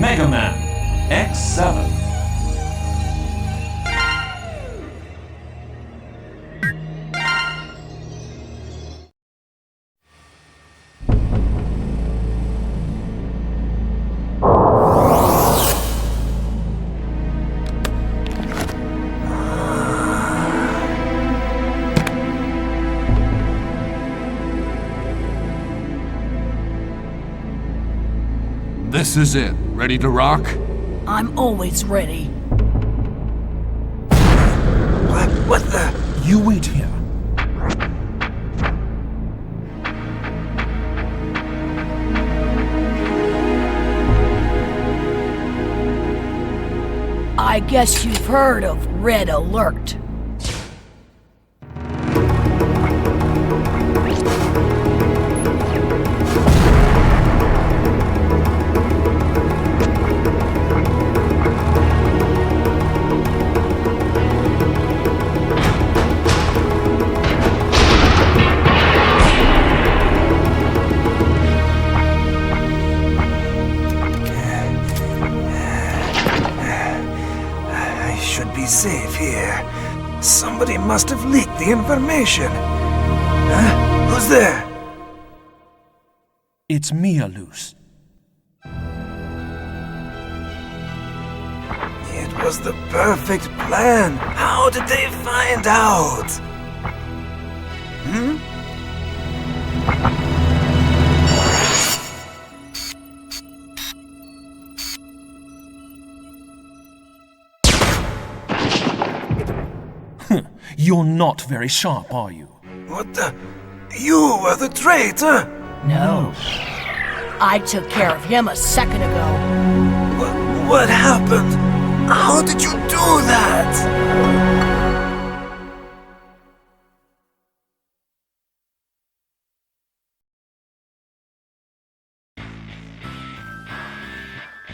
MegaMan X7. This is it. Ready to rock? I'm always ready. What the? You wait here. I guess you've heard of Red Alert. Safe here. Somebody must have leaked the information. Huh? Who's there? It's me, Alus. It was the perfect plan. How did they find out? Hmm? You're not very sharp, are you? What the? You were the traitor? No. I took care of him a second ago. What happened? How did you do that?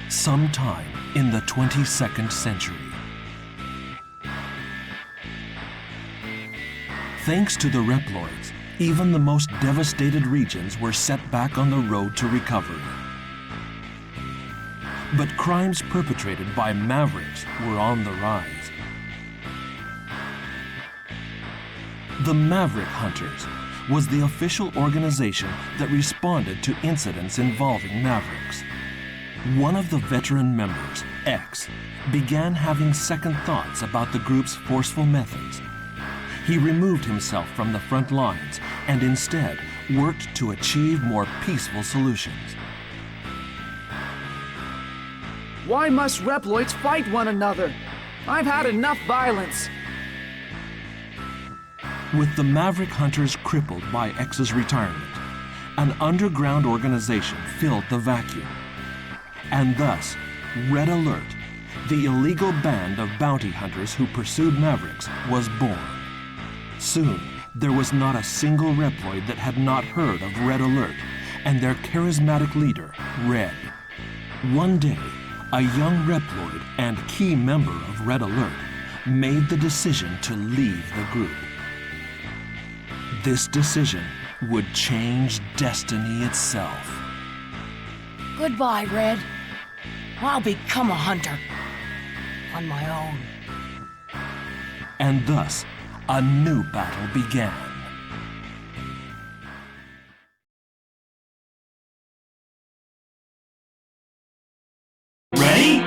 Sometime in the 22nd century. Thanks to the Reploids, even the most devastated regions were set back on the road to recovery. But crimes perpetrated by Mavericks were on the rise. The Maverick Hunters was the official organization that responded to incidents involving Mavericks. One of the veteran members, X, began having second thoughts about the group's forceful methods. He removed himself from the front lines and instead worked to achieve more peaceful solutions. Why must Reploids fight one another? I've had enough violence. With the Maverick Hunters crippled by X's retirement, an underground organization filled the vacuum. And thus, Red Alert, the illegal band of bounty hunters who pursued Mavericks, was born. Soon, there was not a single Reploid that had not heard of Red Alert and their charismatic leader, Red. One day, a young Reploid and key member of Red Alert made the decision to leave the group. This decision would change destiny itself. Goodbye, Red. I'll become a hunter. On my own. And thus, a new battle began. Ready?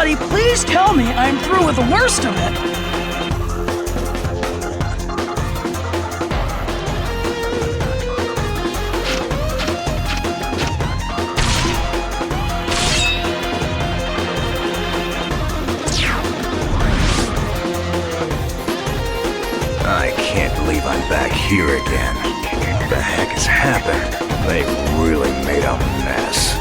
Somebody please tell me I'm through with the worst of it. I can't believe I'm back here again. What the heck has happened? They really made a mess.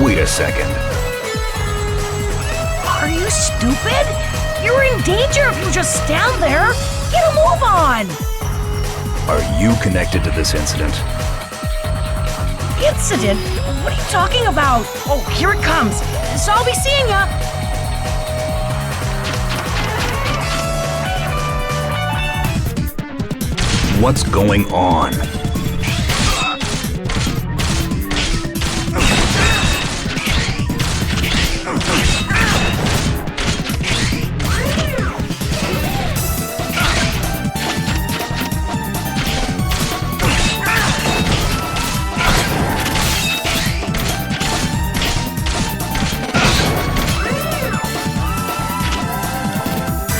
Wait a second. Are you stupid? You're in danger if you just stand there. Get a move on. Are you connected to this incident? Incident? What are you talking about? Oh, here it comes. So I'll be seeing ya. What's going on?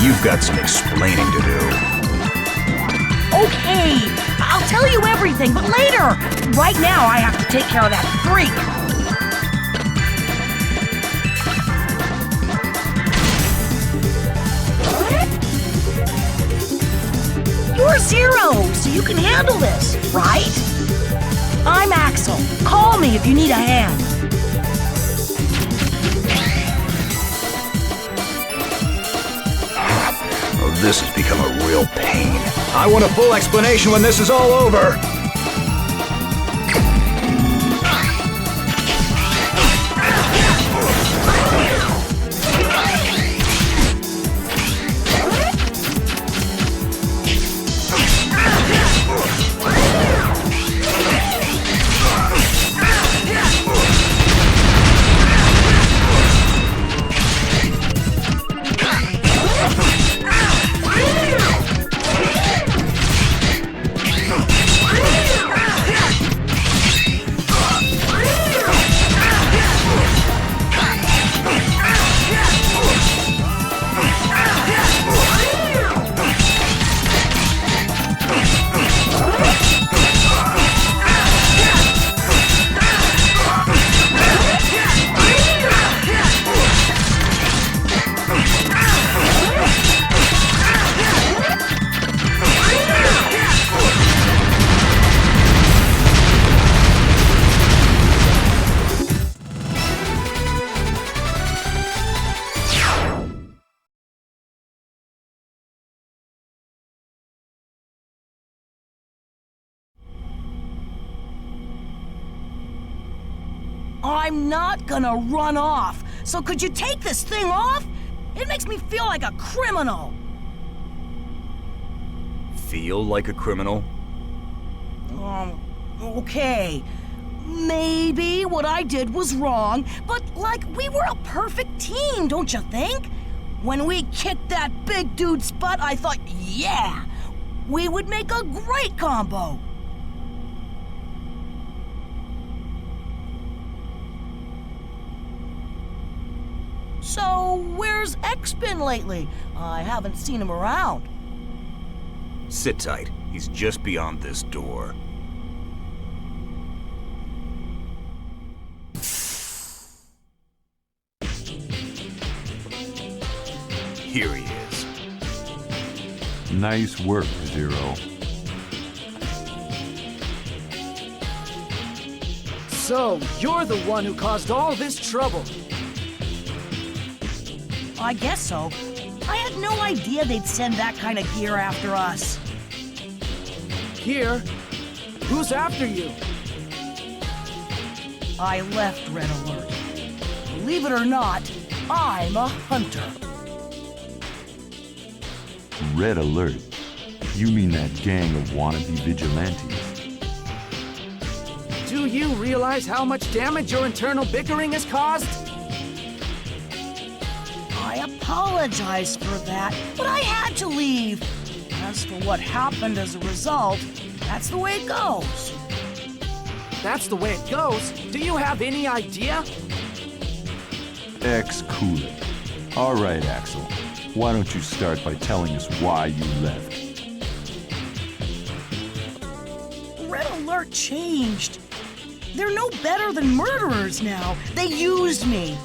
You've got some explaining to do. Okay, I'll tell you everything, but later. Right now, I have to take care of that freak. You're Zero, so you can handle this, right? I'm Axl. Call me if you need a hand. This has become a real pain. I want a full explanation when this is all over. I'm not gonna run off. So could you take this thing off? It makes me feel like a criminal. Feel like a criminal? Okay. Maybe what I did was wrong, but like we were a perfect team, don't you think? When we kicked that big dude's butt, I thought, yeah, we would make a great combo. So, where's X been lately? I haven't seen him around. Sit tight. He's just beyond this door. Here he is. Nice work, Zero. So, you're the one who caused all this trouble. I guess so. I had no idea they'd send that kind of gear after us. Here? Who's after you? I left Red Alert. Believe it or not, I'm a hunter. Red Alert? You mean that gang of wannabe vigilantes? Do you realize how much damage your internal bickering has caused? I apologize for that, but I had to leave. As for what happened as a result, that's the way it goes. That's the way it goes? Do you have any idea? X, cool it. All right, Axl. Why don't you start by telling us why you left? Red Alert changed. They're no better than murderers now. They used me.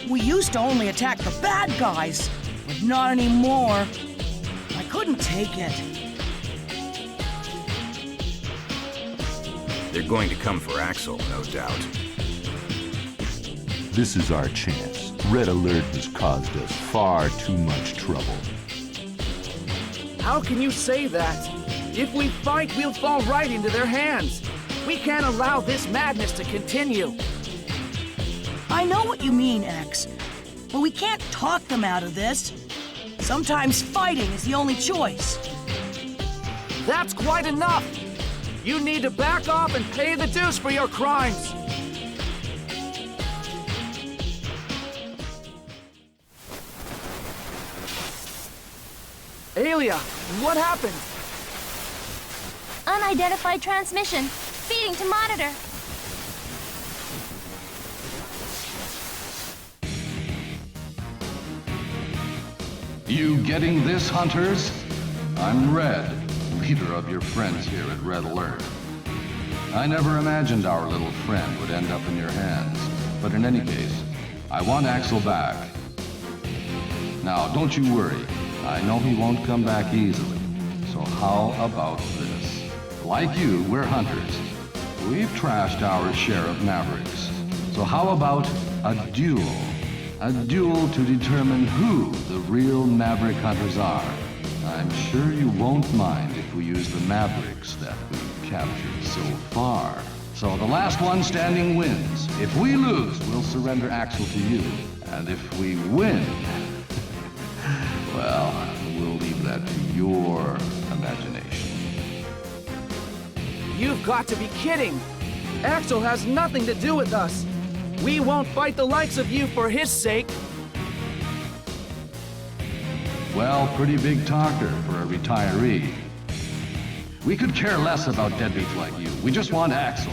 We used to only attack the bad guys, but not anymore. I couldn't take it. They're going to come for Axl, no doubt. This is our chance. Red Alert has caused us far too much trouble. How can you say that? If we fight, we'll fall right into their hands. We can't allow this madness to continue. I know what you mean, X, but we can't talk them out of this. Sometimes fighting is the only choice. That's quite enough! You need to back off and pay the dues for your crimes! Alia, what happened? Unidentified transmission. Feeding to monitor. You getting this, hunters? I'm Red, leader of your friends here at Red Alert. I never imagined our little friend would end up in your hands, but in any case, I want Axl back. Now, don't you worry. I know he won't come back easily. So how about this? Like you, we're hunters. We've trashed our share of Mavericks. So how about a duel? A duel to determine who the real Maverick hunters are. I'm sure you won't mind if we use the Mavericks that we've captured so far. So the last one standing wins. If we lose, we'll surrender Axl to you. And if we win, well, we'll leave that to your imagination. You've got to be kidding! Axl has nothing to do with us! We won't fight the likes of you for his sake! Well, pretty big talker for a retiree. We could care less about deadbeats like you. We just want Axl.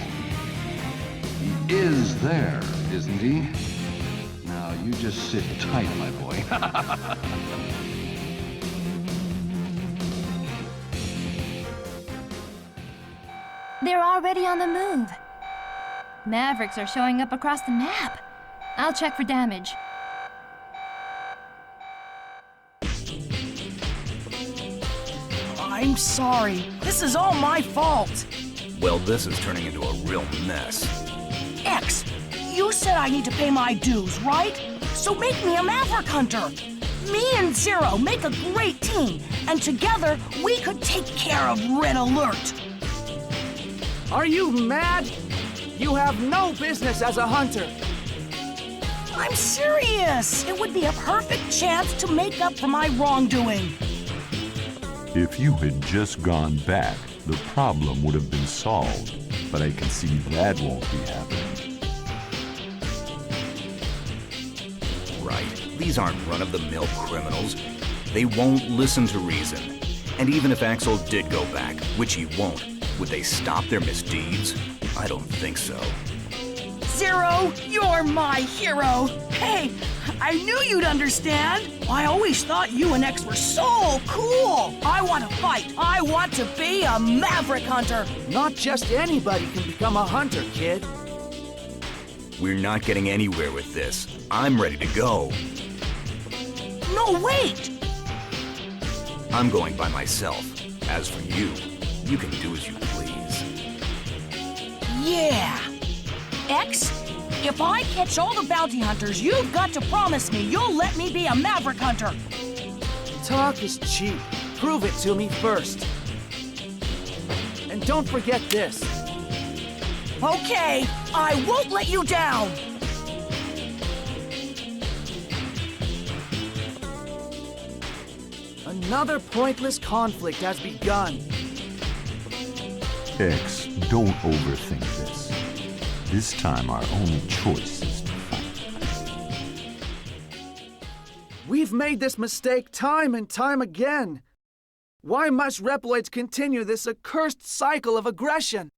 He is there, isn't he? Now, you just sit tight, my boy. They're already on the move. Mavericks are showing up across the map. I'll check for damage. I'm sorry. This is all my fault. Well, this is turning into a real mess. X, you said I need to pay my dues, right? So make me a Maverick hunter. Me and Zero make a great team, and together we could take care of Red Alert. Are you mad? You have no business as a hunter. I'm serious. It would be a perfect chance to make up for my wrongdoing. If you had just gone back, the problem would have been solved. But I can see that won't be happening. Right. These aren't run-of-the-mill criminals. They won't listen to reason. And even if Axl did go back, which he won't, would they stop their misdeeds? I don't think so. Zero, you're my hero. Hey, I knew you'd understand. I always thought you and X were so cool. I want to fight. I want to be a maverick hunter. Not just anybody can become a hunter, kid. We're not getting anywhere with this. I'm ready to go. No, wait. I'm going by myself. As for you, you can do as you please. Yeah. X, if I catch all the bounty hunters, you've got to promise me you'll let me be a maverick hunter. Talk is cheap. Prove it to me first. And don't forget this. Okay, I won't let you down. Another pointless conflict has begun. X, don't overthink this. This time our only choice is to fight. We've made this mistake time and time again. Why must Reploids continue this accursed cycle of aggression?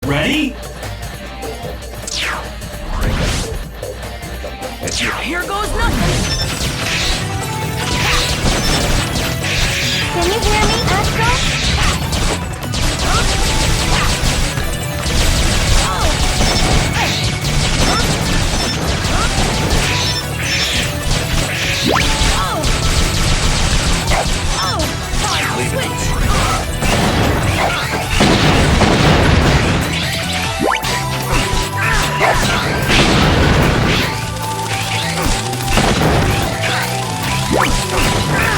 Ready? Here goes nothing. Can you hear me, Axl? Here goes nothing.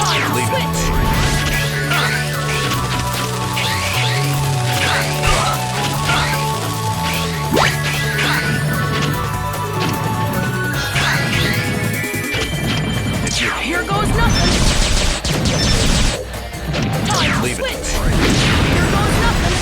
Time to switch. Here goes nothing. Time to switch. Here goes nothing.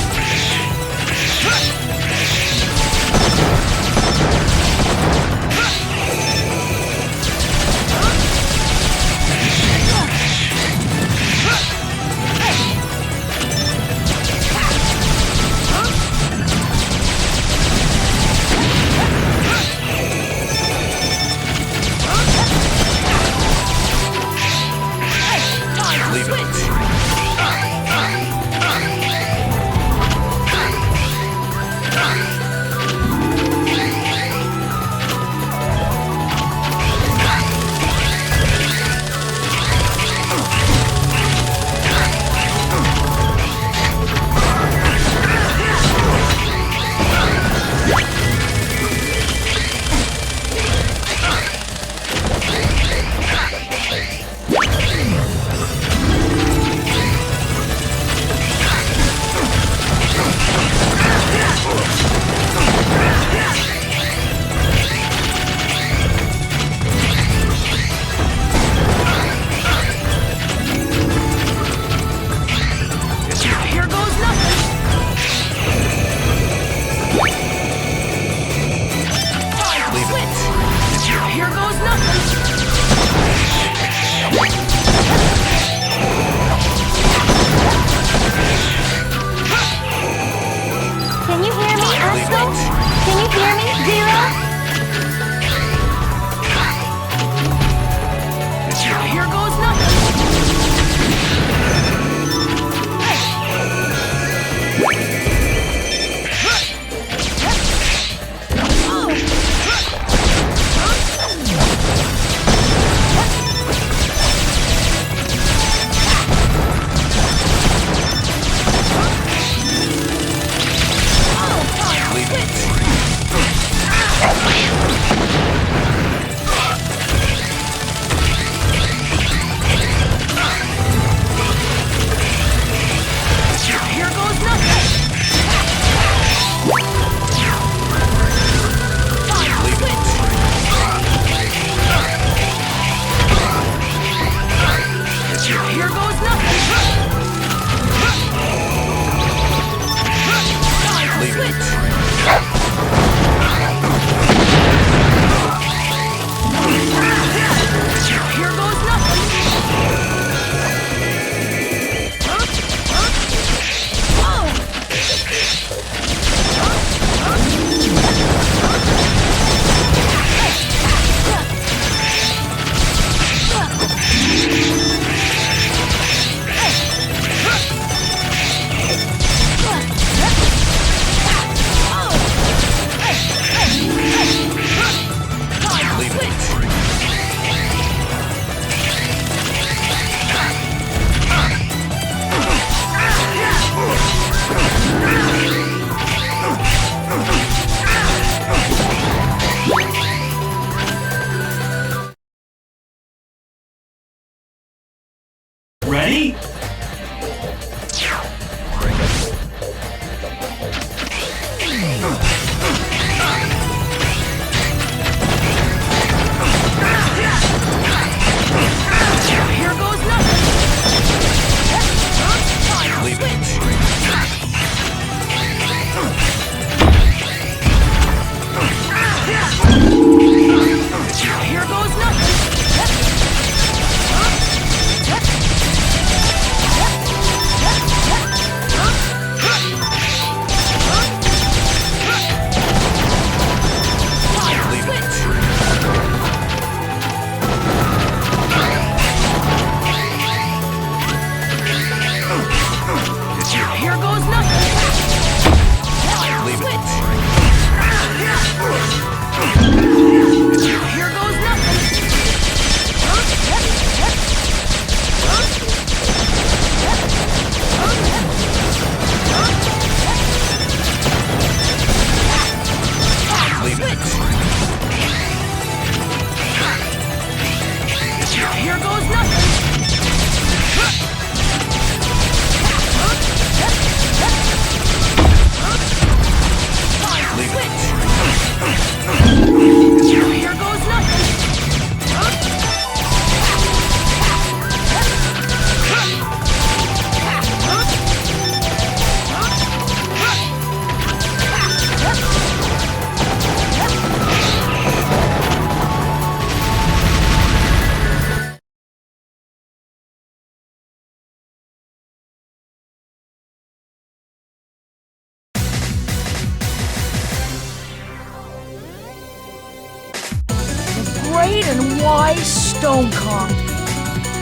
And why Stonekong?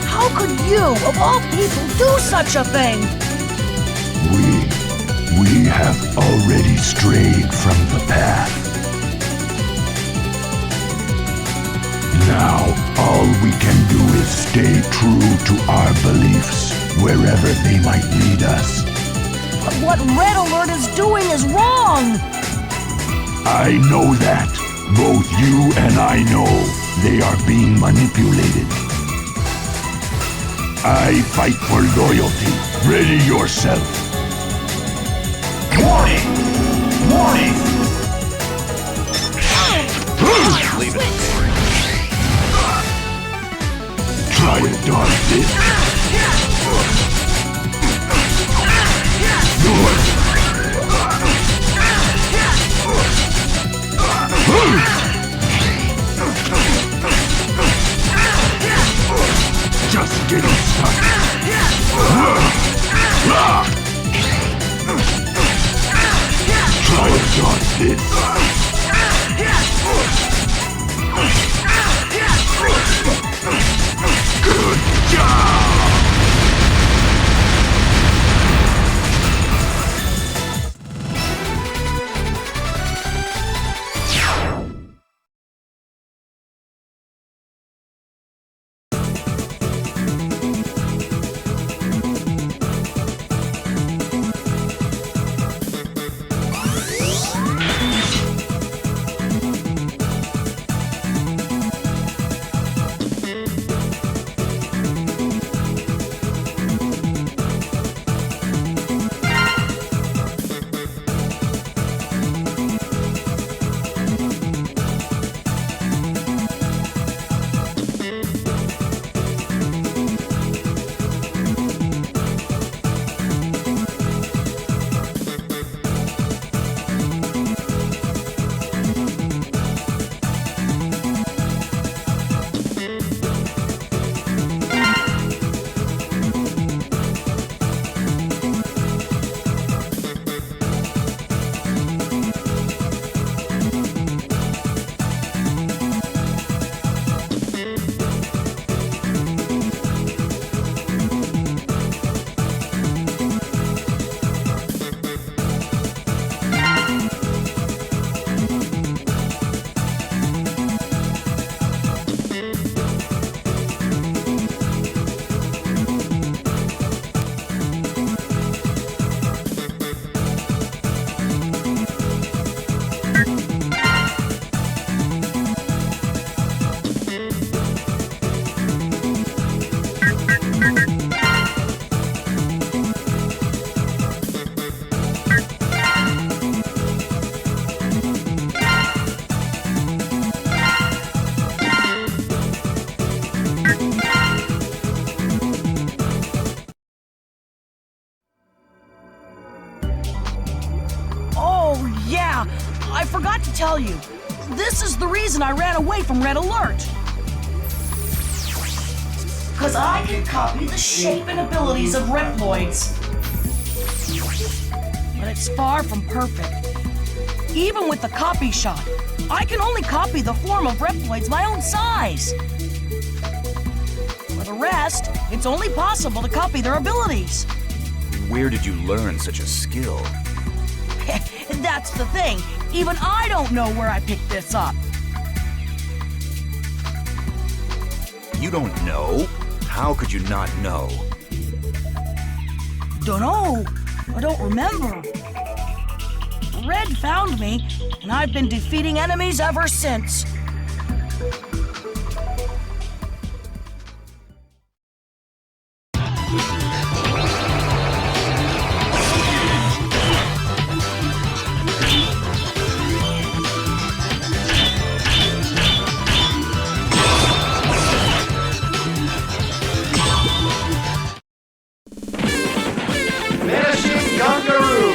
How could you, of all people, do such a thing? We have already strayed from the path. Now, all we can do is stay true to our beliefs, wherever they might lead us. But what Red Alert is doing is wrong! I know that. Both you and I know they are being manipulated. I fight for loyalty. Ready yourself. Warning! Warning! Leave it. Try to dodge this. Just getting stuck. Try to dodge this. Good job! I forgot to tell you. This is the reason I ran away from Red Alert. Because I can copy the shape and abilities of Reploids. But it's far from perfect. Even with the copy shot, I can only copy the form of Reploids my own size. For the rest, it's only possible to copy their abilities. Where did you learn such a skill? That's the thing. Even I don't know where I picked this up. You don't know? How could you not know? Dunno. I don't remember. Red found me, and I've been defeating enemies ever since. Vanishing Gungaroo!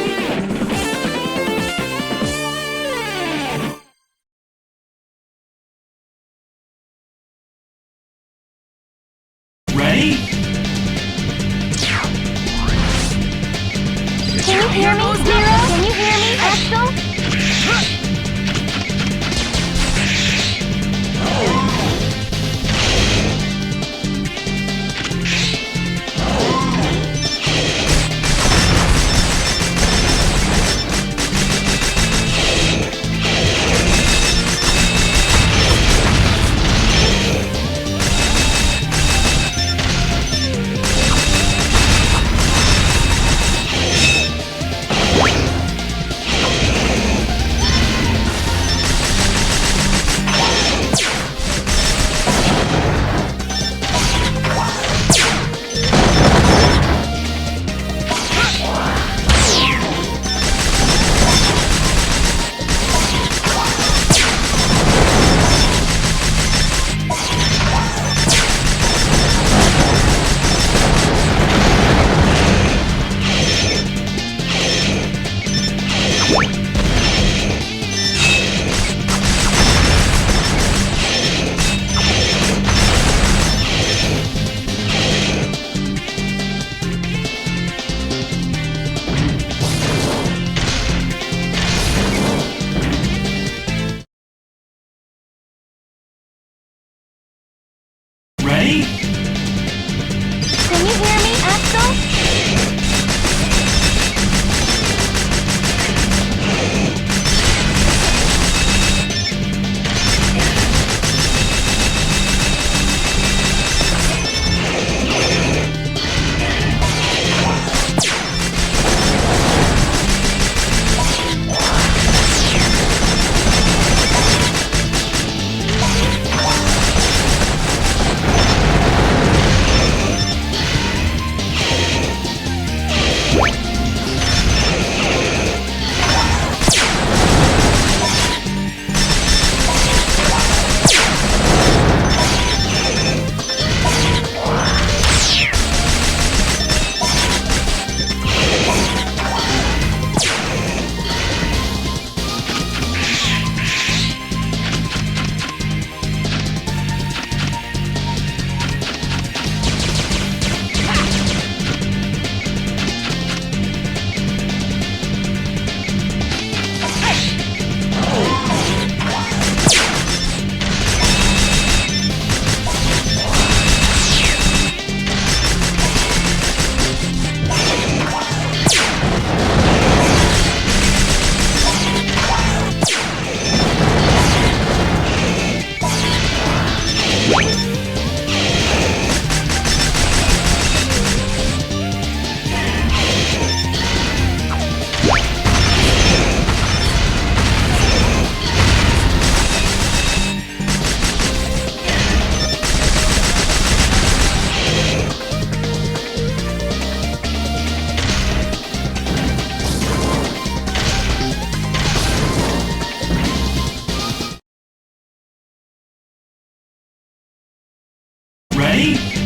Ready?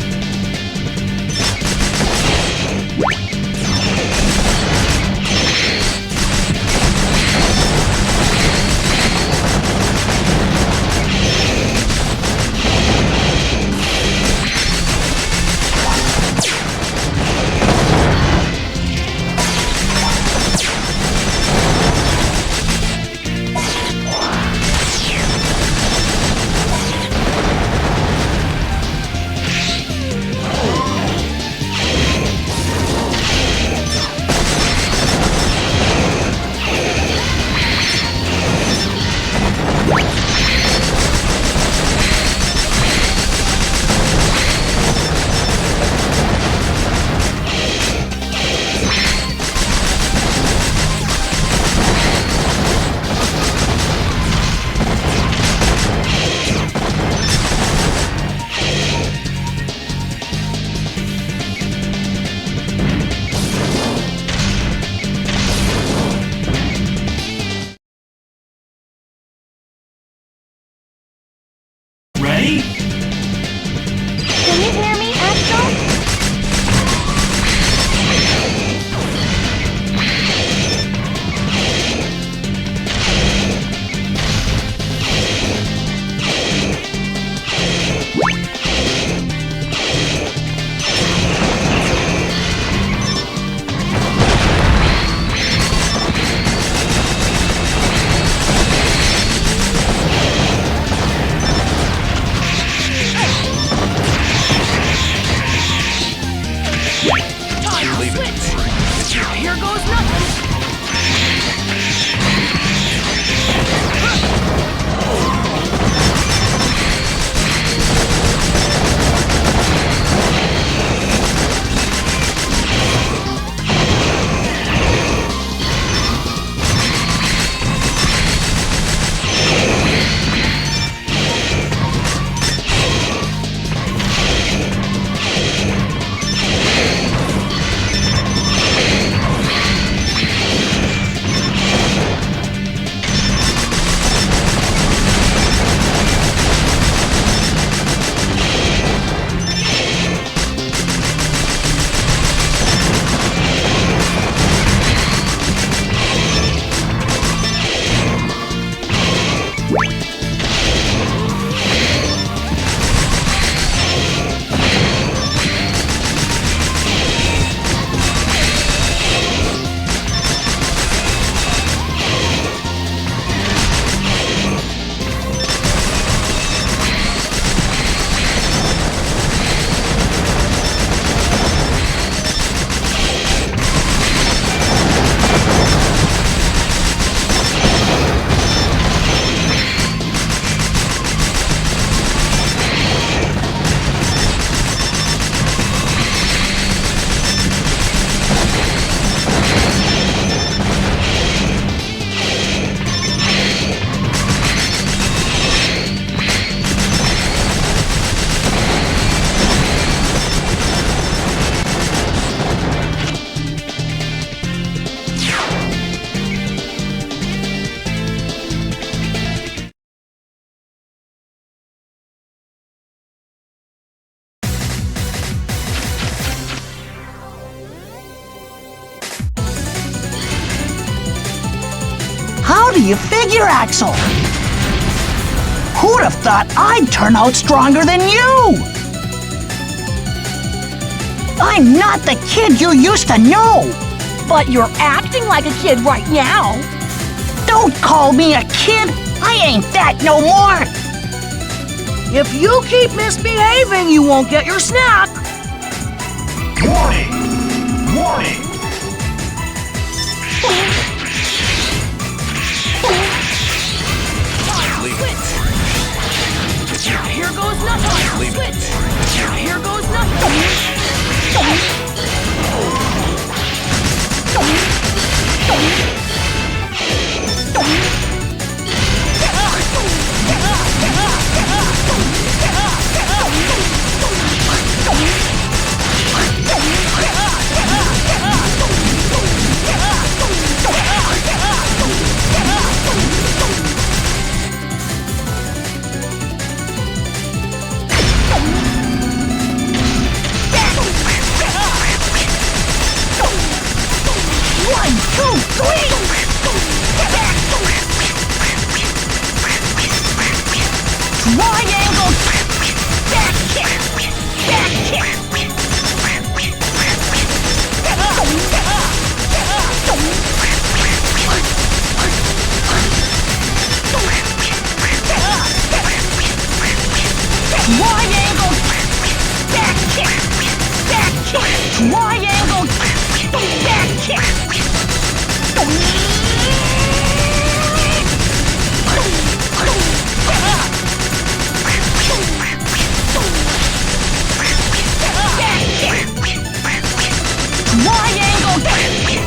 Ready? Can you hear me, Axl? Here goes nothing. How do you figure, Axl? Who'd have thought I'd turn out stronger than you? I'm not the kid you used to know. But you're acting like a kid right now. Don't call me a kid. I ain't that no more. If you keep misbehaving, you won't get your snack. Warning! Warning! Here goes nothing. Switch. Here goes nothing. Triangle back kick! Back kick! Triangle back kick! Back kick! Triangle back kick! Triangle back kick!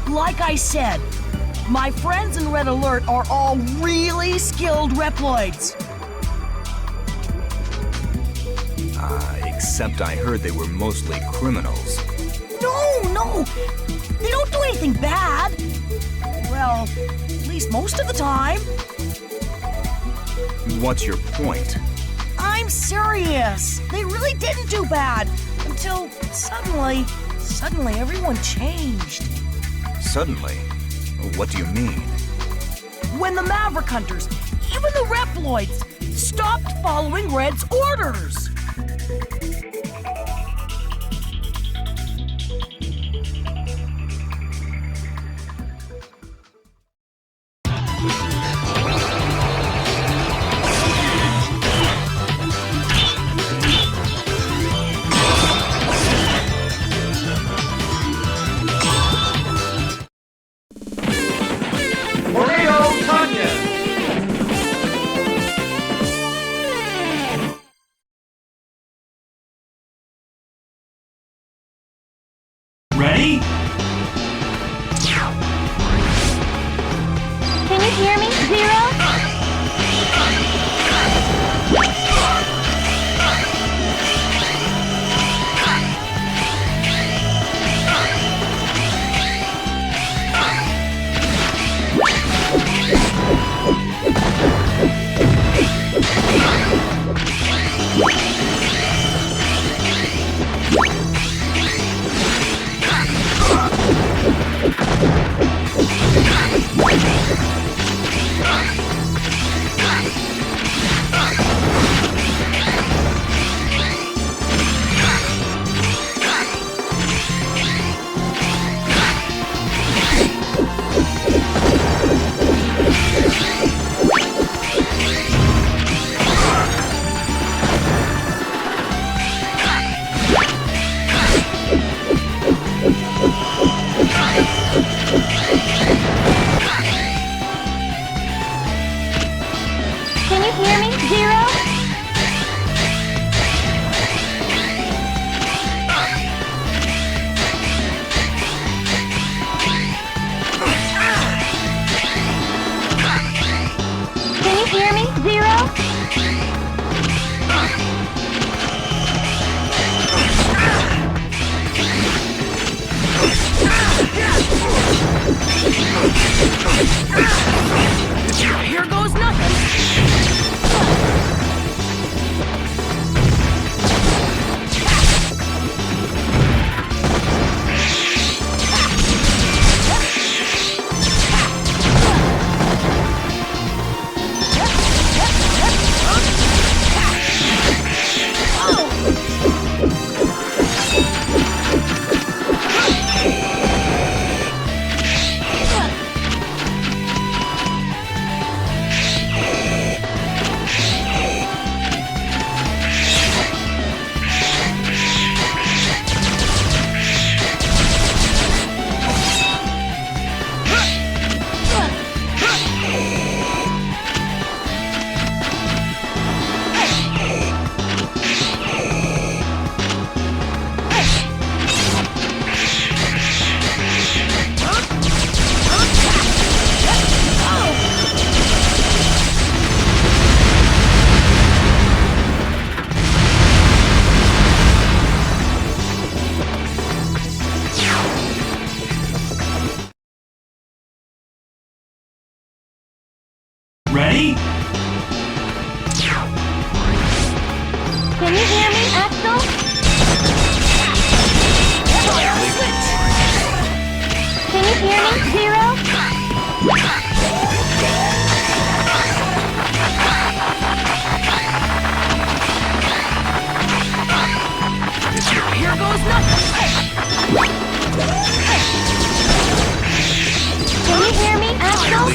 Like I said, my friends in Red Alert are all really skilled Reploids. Except I heard they were mostly criminals. No! They don't do anything bad. Well, at least most of the time. What's your point? I'm serious. They really didn't do bad until suddenly everyone changed. Suddenly? What do you mean? When the Maverick Hunters, even the Reploids, stopped following Red's orders. Ready? Can you hear me, Zero? Ready? Can you hear me, Axl? Can you hear me, Zero? Here goes nothing. Can you hear me, Axl?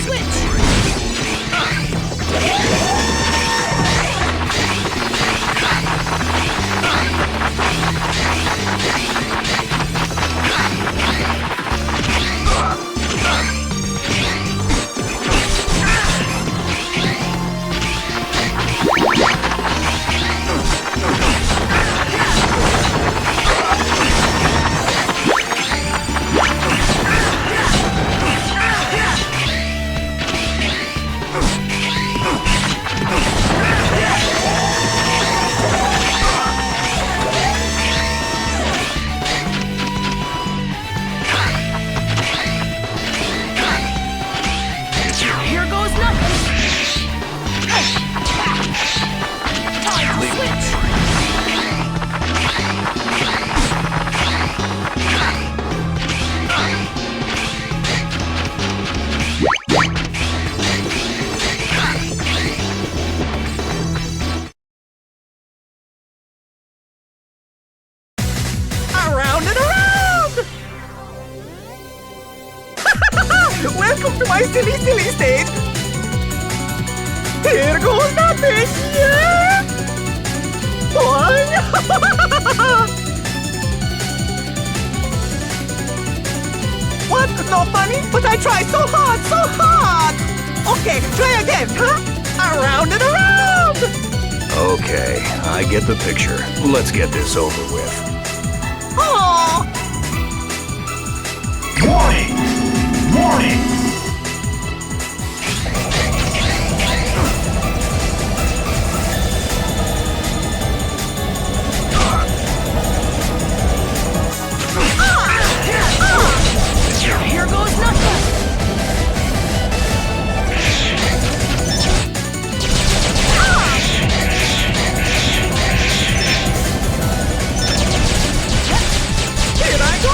Here goes nothing. Time to switch. Around and around! Welcome to my silly stage! Here goes nothing! Yeah! What? Not funny? But I tried so hard, so hard! Okay, try again, huh? Around and around! Okay, I get the picture. Let's get this over with. Oh! Warning! Warning! Here goes nothing. Here I go!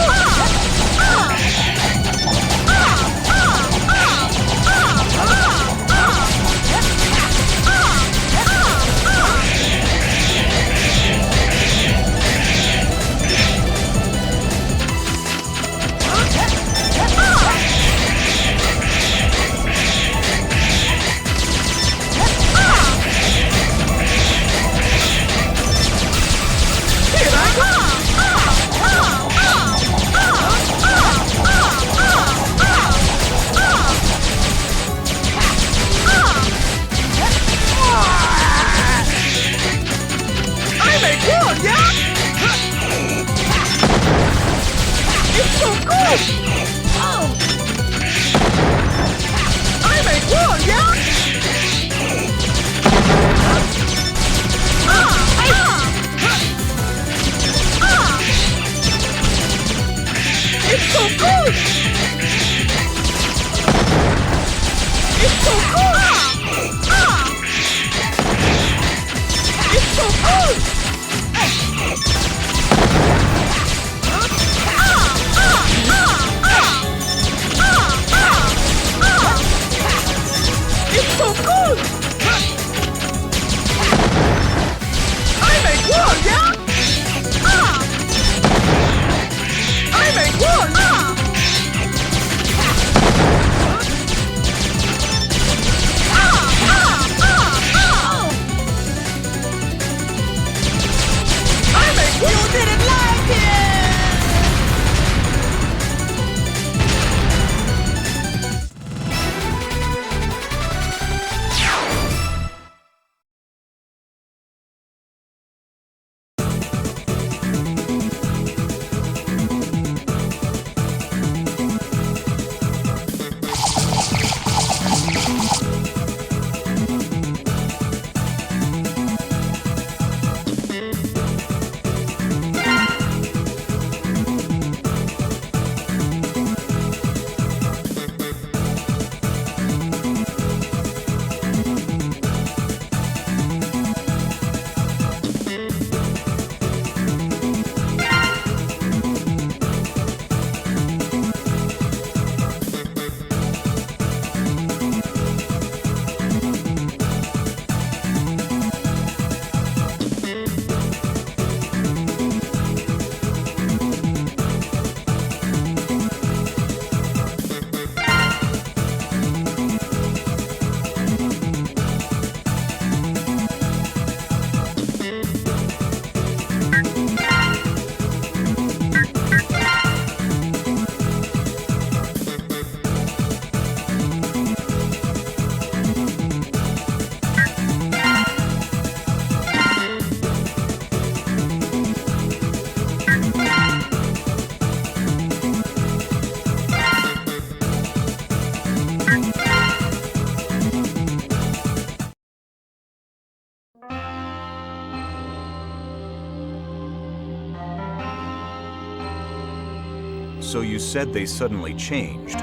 So you said they suddenly changed.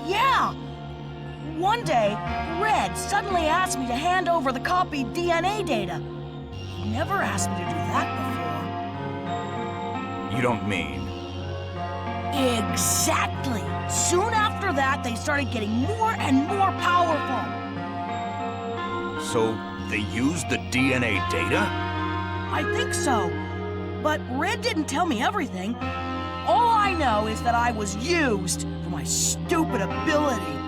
Yeah! One day, Red suddenly asked me to hand over the copied DNA data. He never asked me to do that before. You don't mean... Exactly! Soon after that, they started getting more and more powerful. So they used the DNA data? I think so. But Red didn't tell me everything. All I know is that I was used for my stupid ability.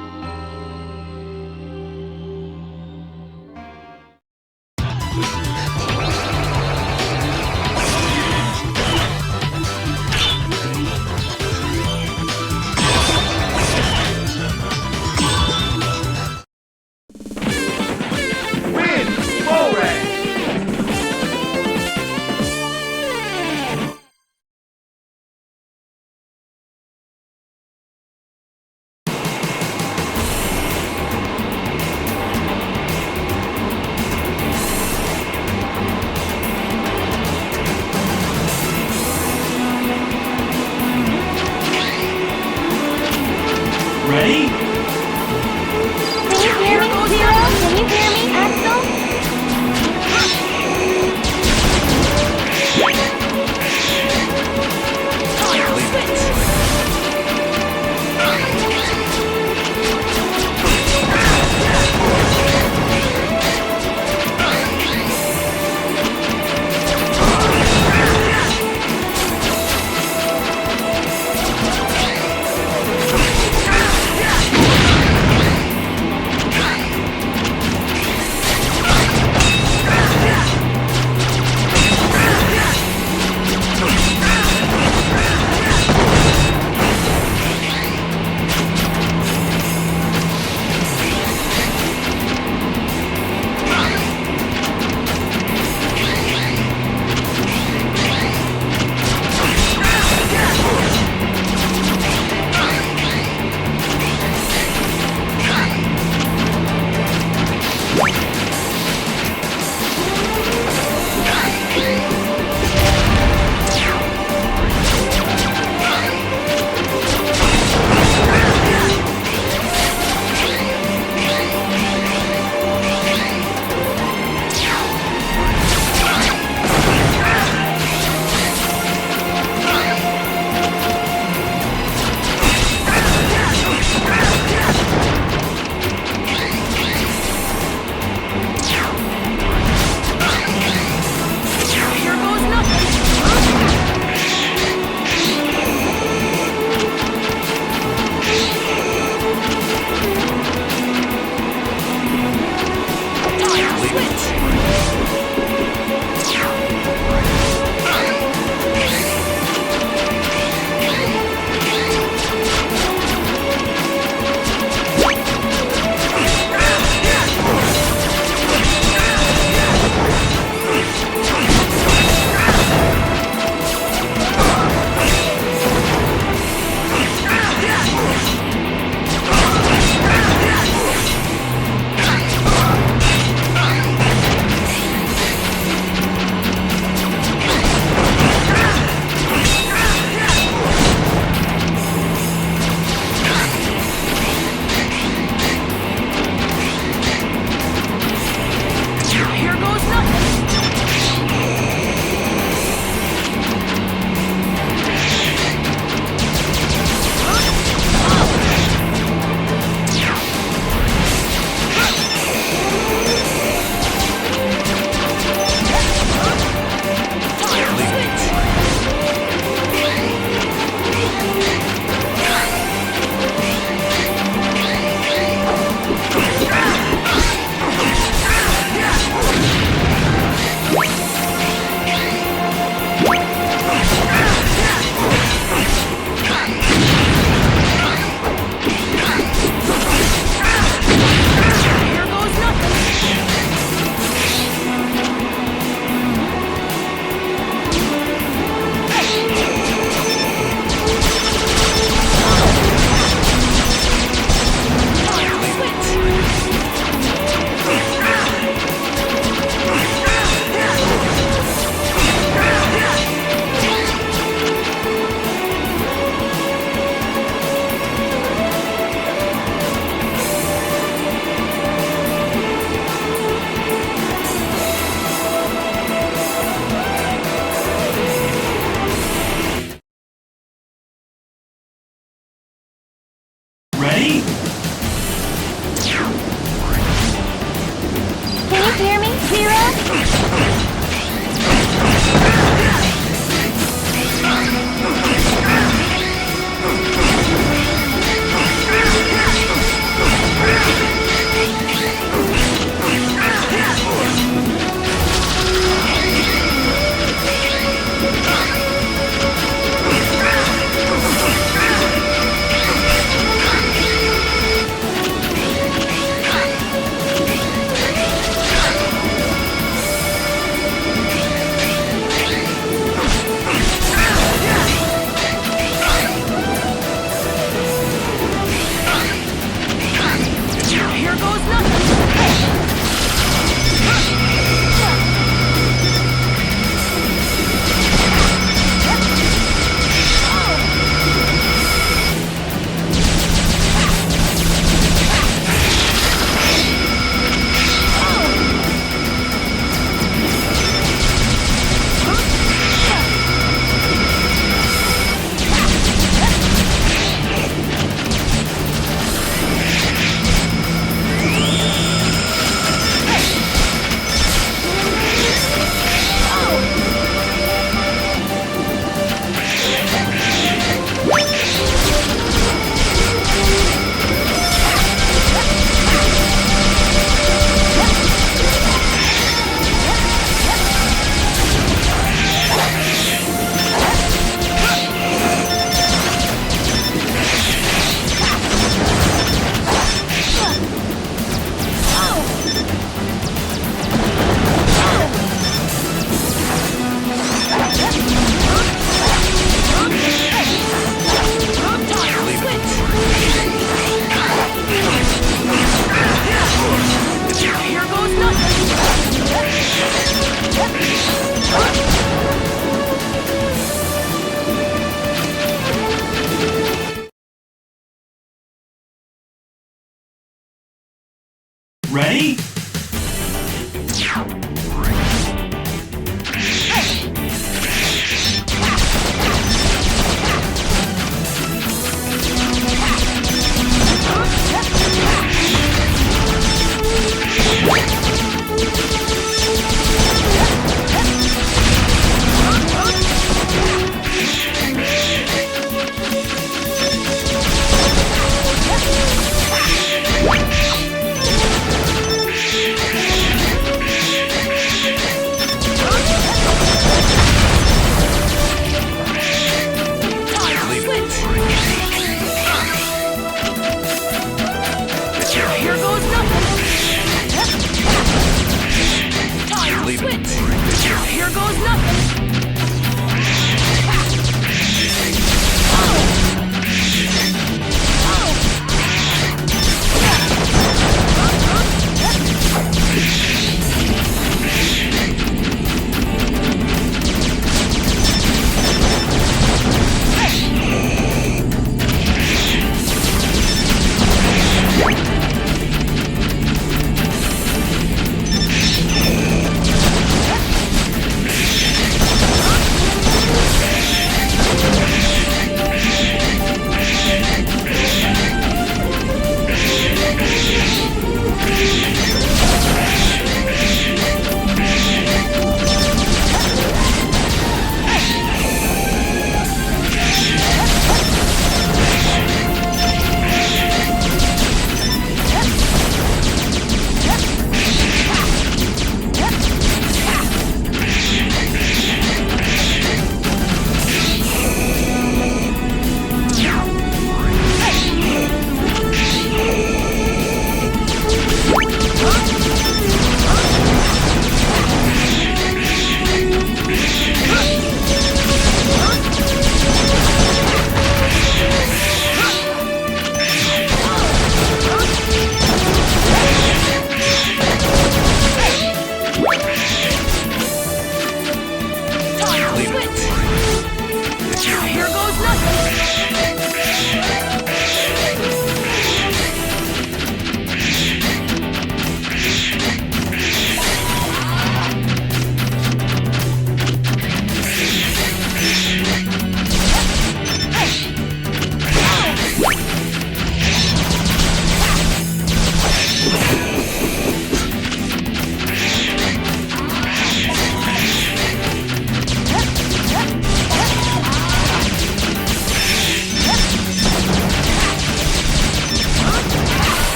Ready?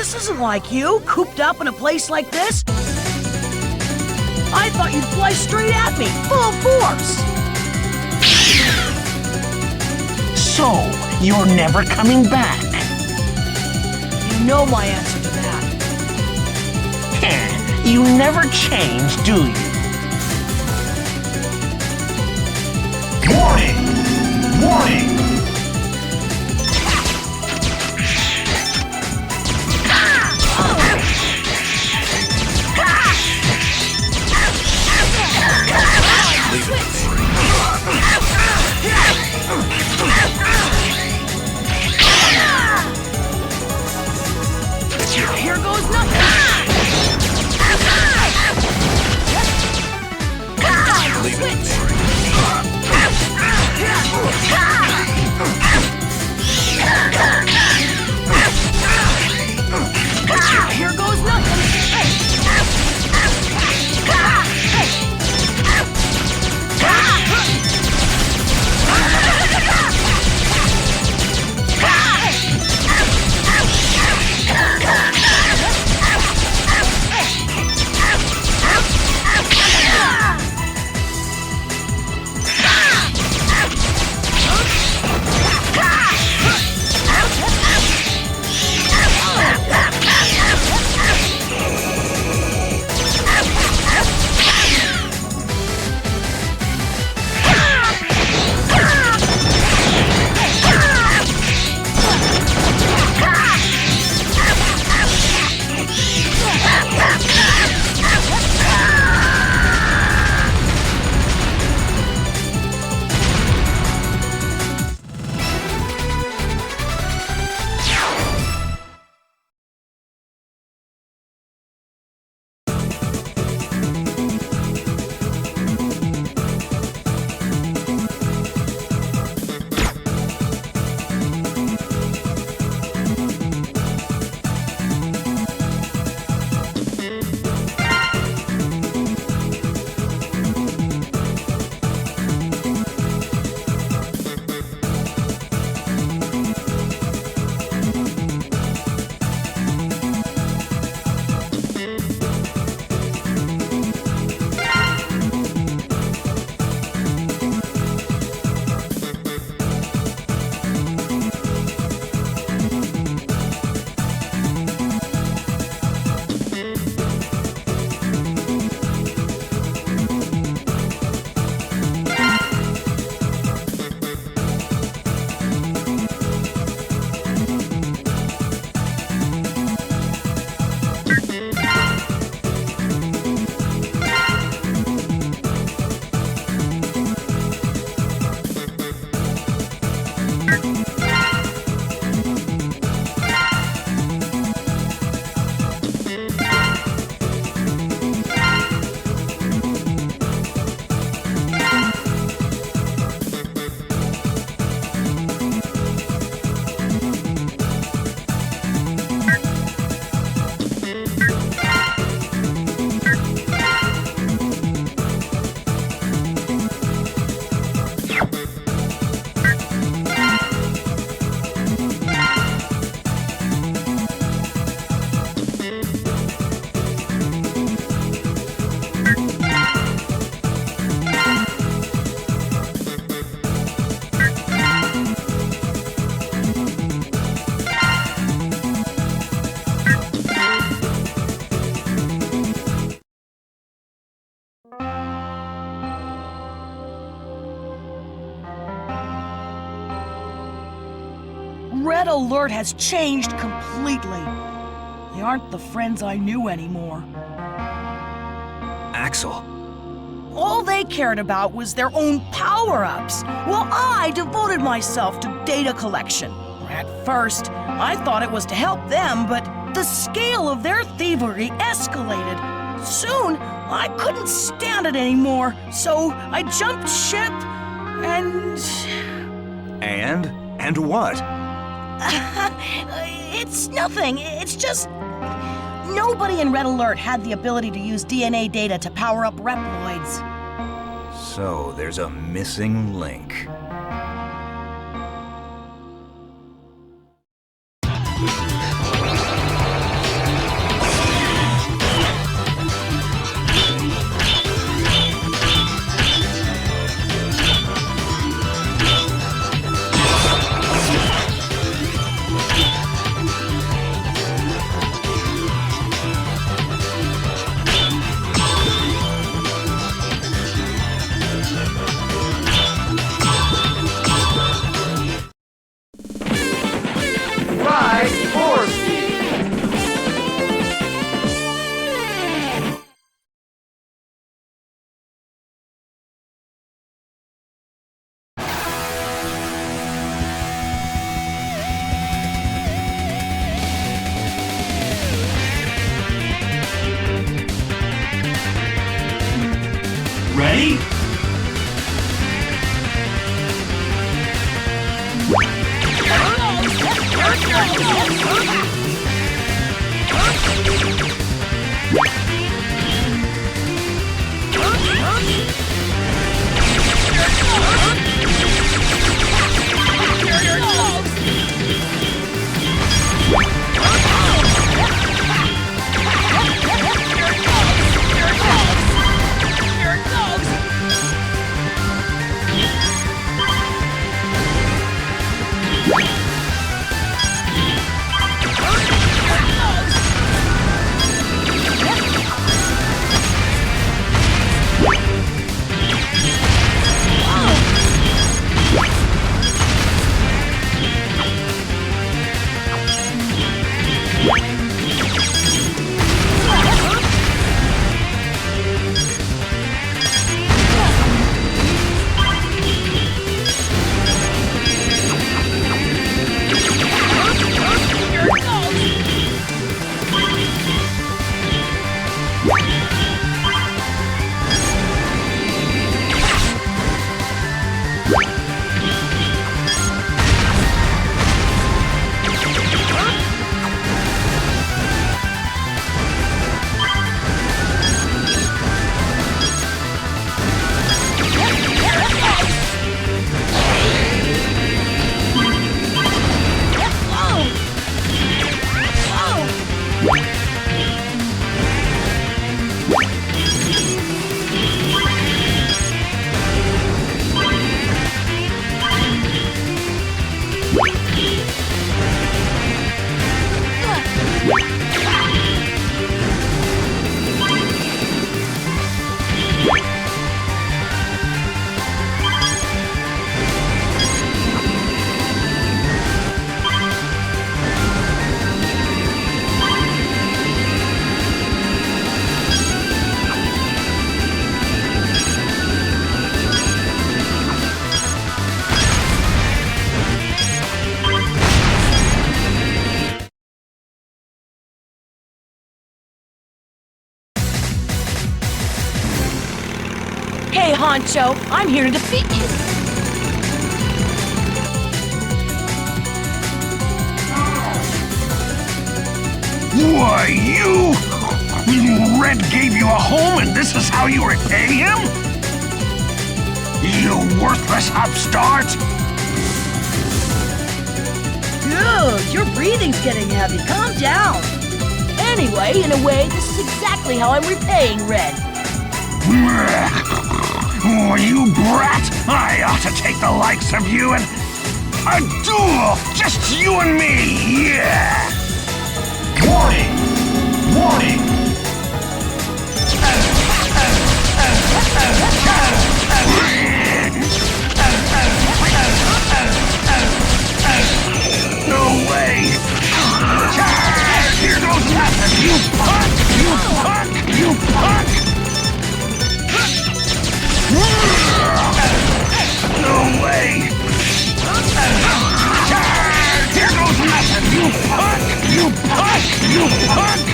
This isn't like you, cooped up in a place like this. I thought you'd fly straight at me, full force. So, you're never coming back? You know my answer to that. You never change, do you? Warning! Warning! Here goes nothing. Here goes nothing. Red Alert has changed completely. They aren't the friends I knew anymore. Axl. All they cared about was their own power-ups, while I devoted myself to data collection. At first, I thought it was to help them, but the scale of their thievery escalated. Soon, I couldn't stand it anymore, so I jumped ship and... And what? It's nothing. It's just... Nobody in Red Alert had the ability to use DNA data to power up Reploids. So, there's a missing link. Hey, Honcho, I'm here to defeat you. Why, you? Red gave you a home and this is how you repay him? You worthless upstart! Dude, your breathing's getting heavy. Calm down. Anyway, in a way, this is exactly how I'm repaying Red. Oh, you brat! I ought to take the likes of you and... a duel! Just you and me! Yeah! Warning! Warning! No way! Here goes nothing! You punk! You punk! You punk! No way! Here goes nothing! You punk! You punk! You punk!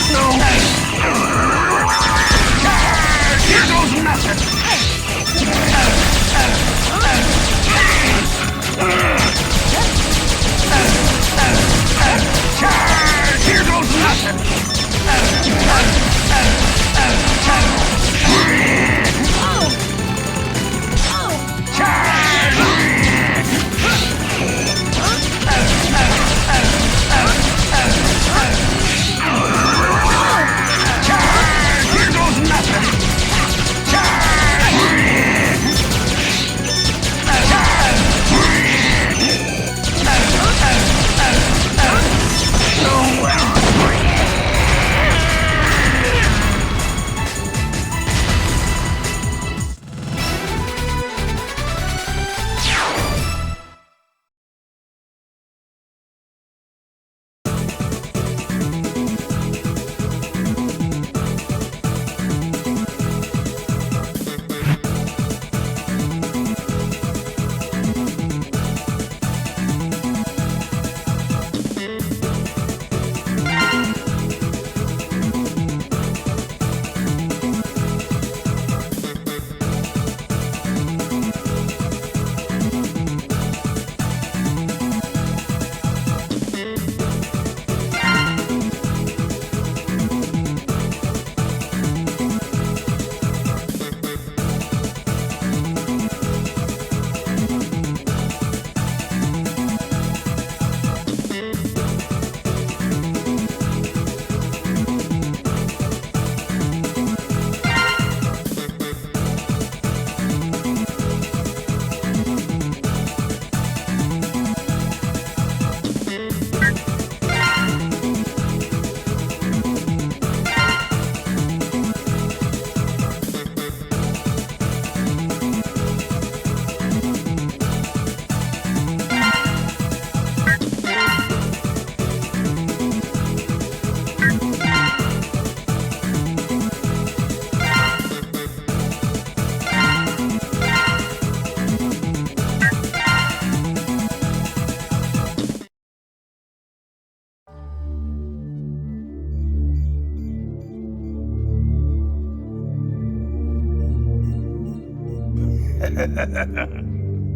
No! Here goes nothing! Here goes nothing!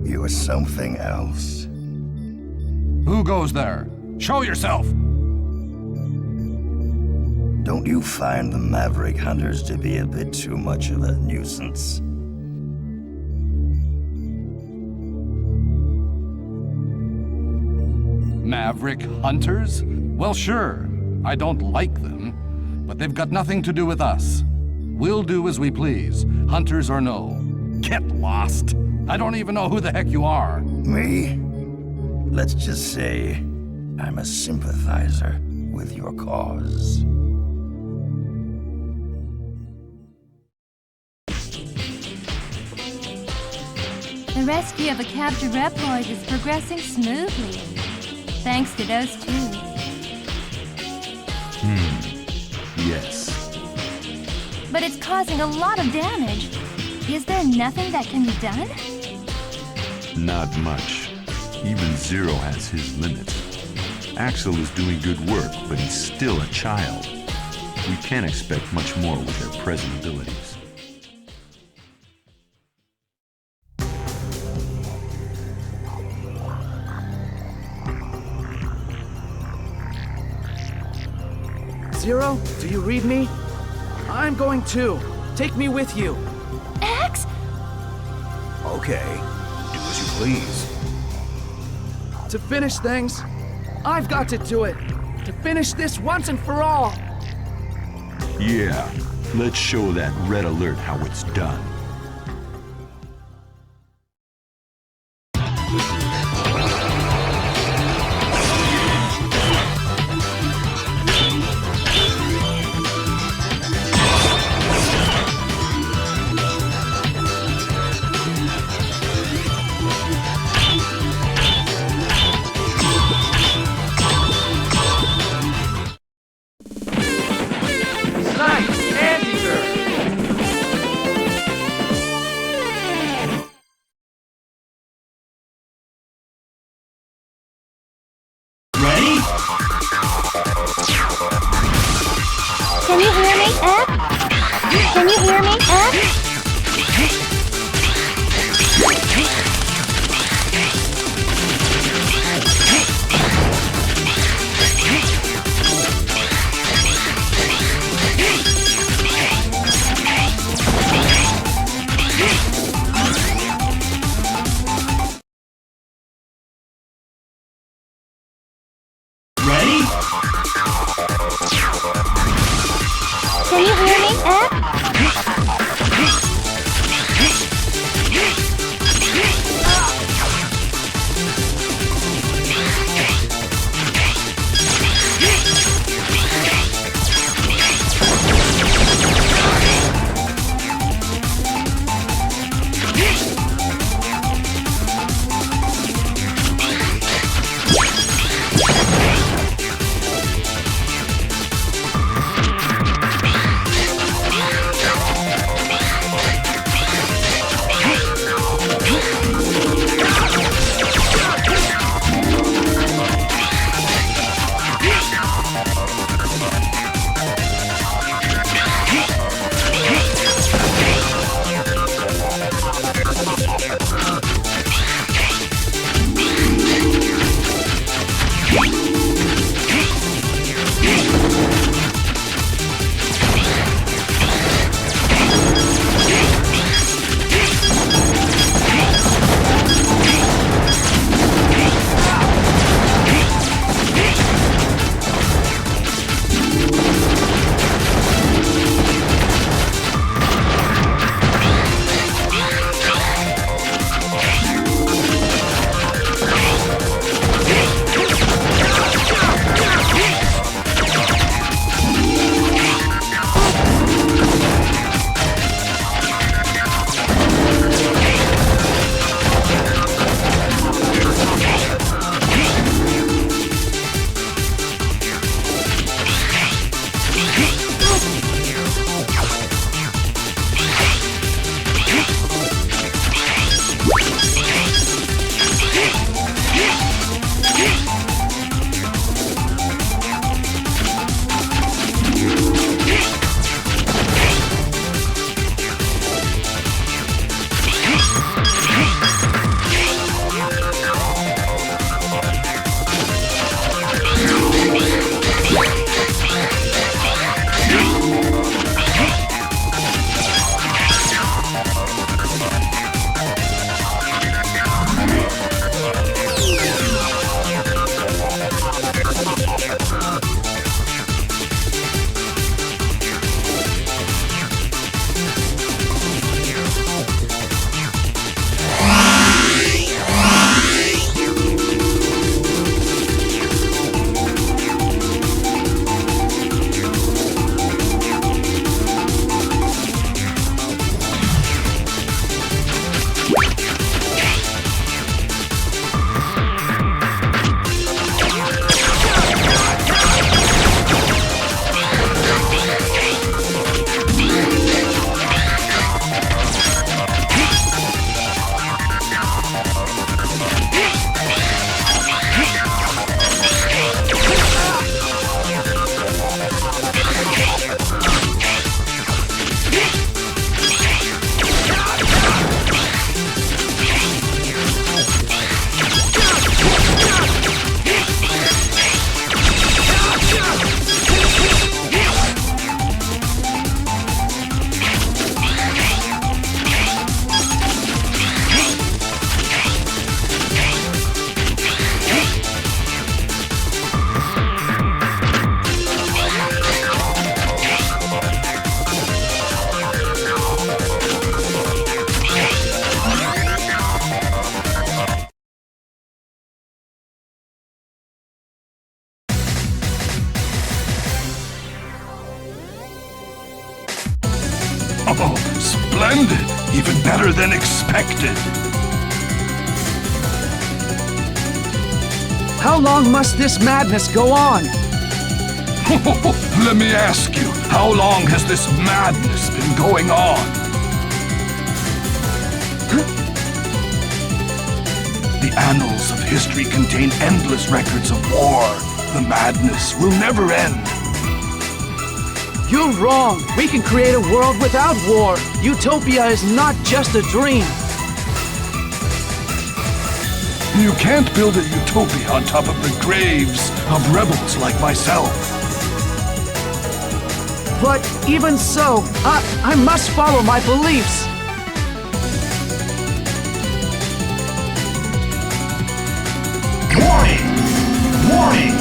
You're something else. Who goes there? Show yourself! Don't you find the Maverick Hunters to be a bit too much of a nuisance? Maverick Hunters? Well, sure. I don't like them, but they've got nothing to do with us. We'll do as we please, hunters or no. Get lost. I don't even know who the heck you are. Me? Let's just say I'm a sympathizer with your cause. The rescue of a captured Reploid is progressing smoothly, thanks to those two. Yes. But it's causing a lot of damage. Is there nothing that can be done? Not much. Even Zero has his limits. Axl is doing good work, but he's still a child. We can't expect much more with their present abilities. Zero, do you read me? I'm going too. Take me with you. Ax? Okay, do as you please. To finish things, I've got to do it. To finish this once and for all. Yeah, let's show that Red Alert how it's done. Snipe Anteator! Ready? Can you hear me, Ax? Can you hear me, Ax? Ready? Can you hear me, Ax? Splendid! Even better than expected. How long must this madness go on? Let me ask you, how long has this madness been going on? The annals of history contain endless records of war. The madness will never end. You're wrong. We can create a world without war. Utopia is not just a dream. You can't build a utopia on top of the graves of rebels like myself. But even so, I must follow my beliefs. Warning! Warning!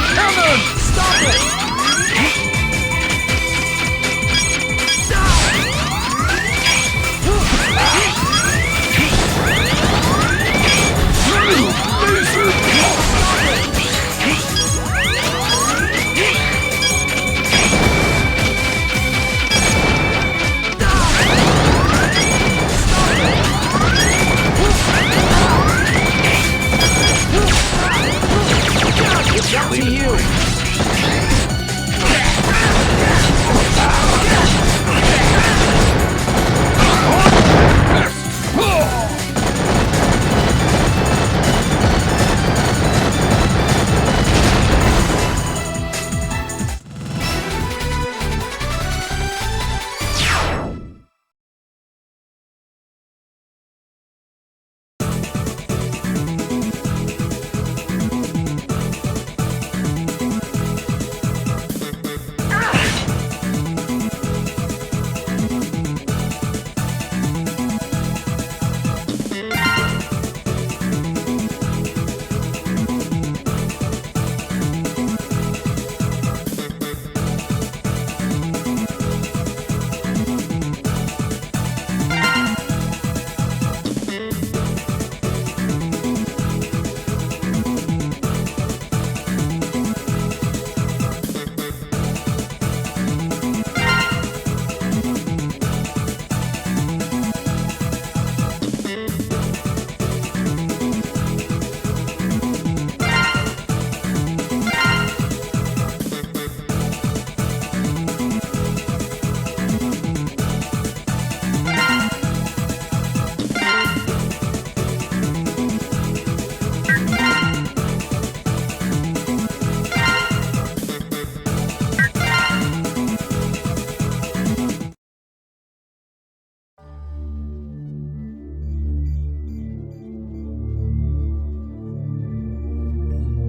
Stop it! It's up to you.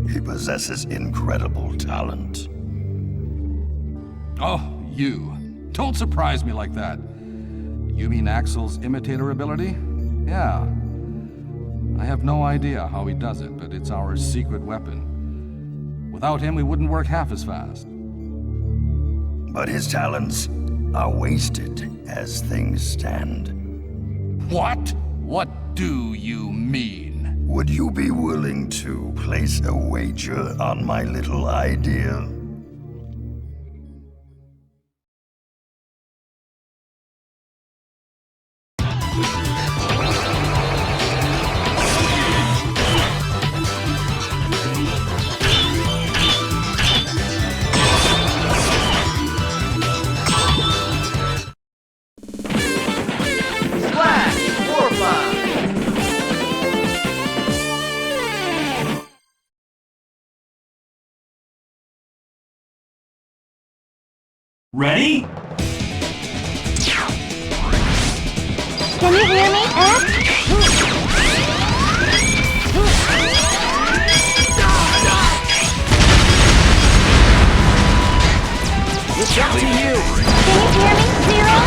He possesses incredible talent. Oh, you. Don't surprise me like that. You mean Axl's imitator ability? Yeah. I have no idea how he does it, but it's our secret weapon. Without him, we wouldn't work half as fast. But his talents are wasted as things stand. What? What do you mean? Would you be willing to place a wager on my little idea? Ready? Can you hear me, X? It's up to you. Can you hear me, Zero?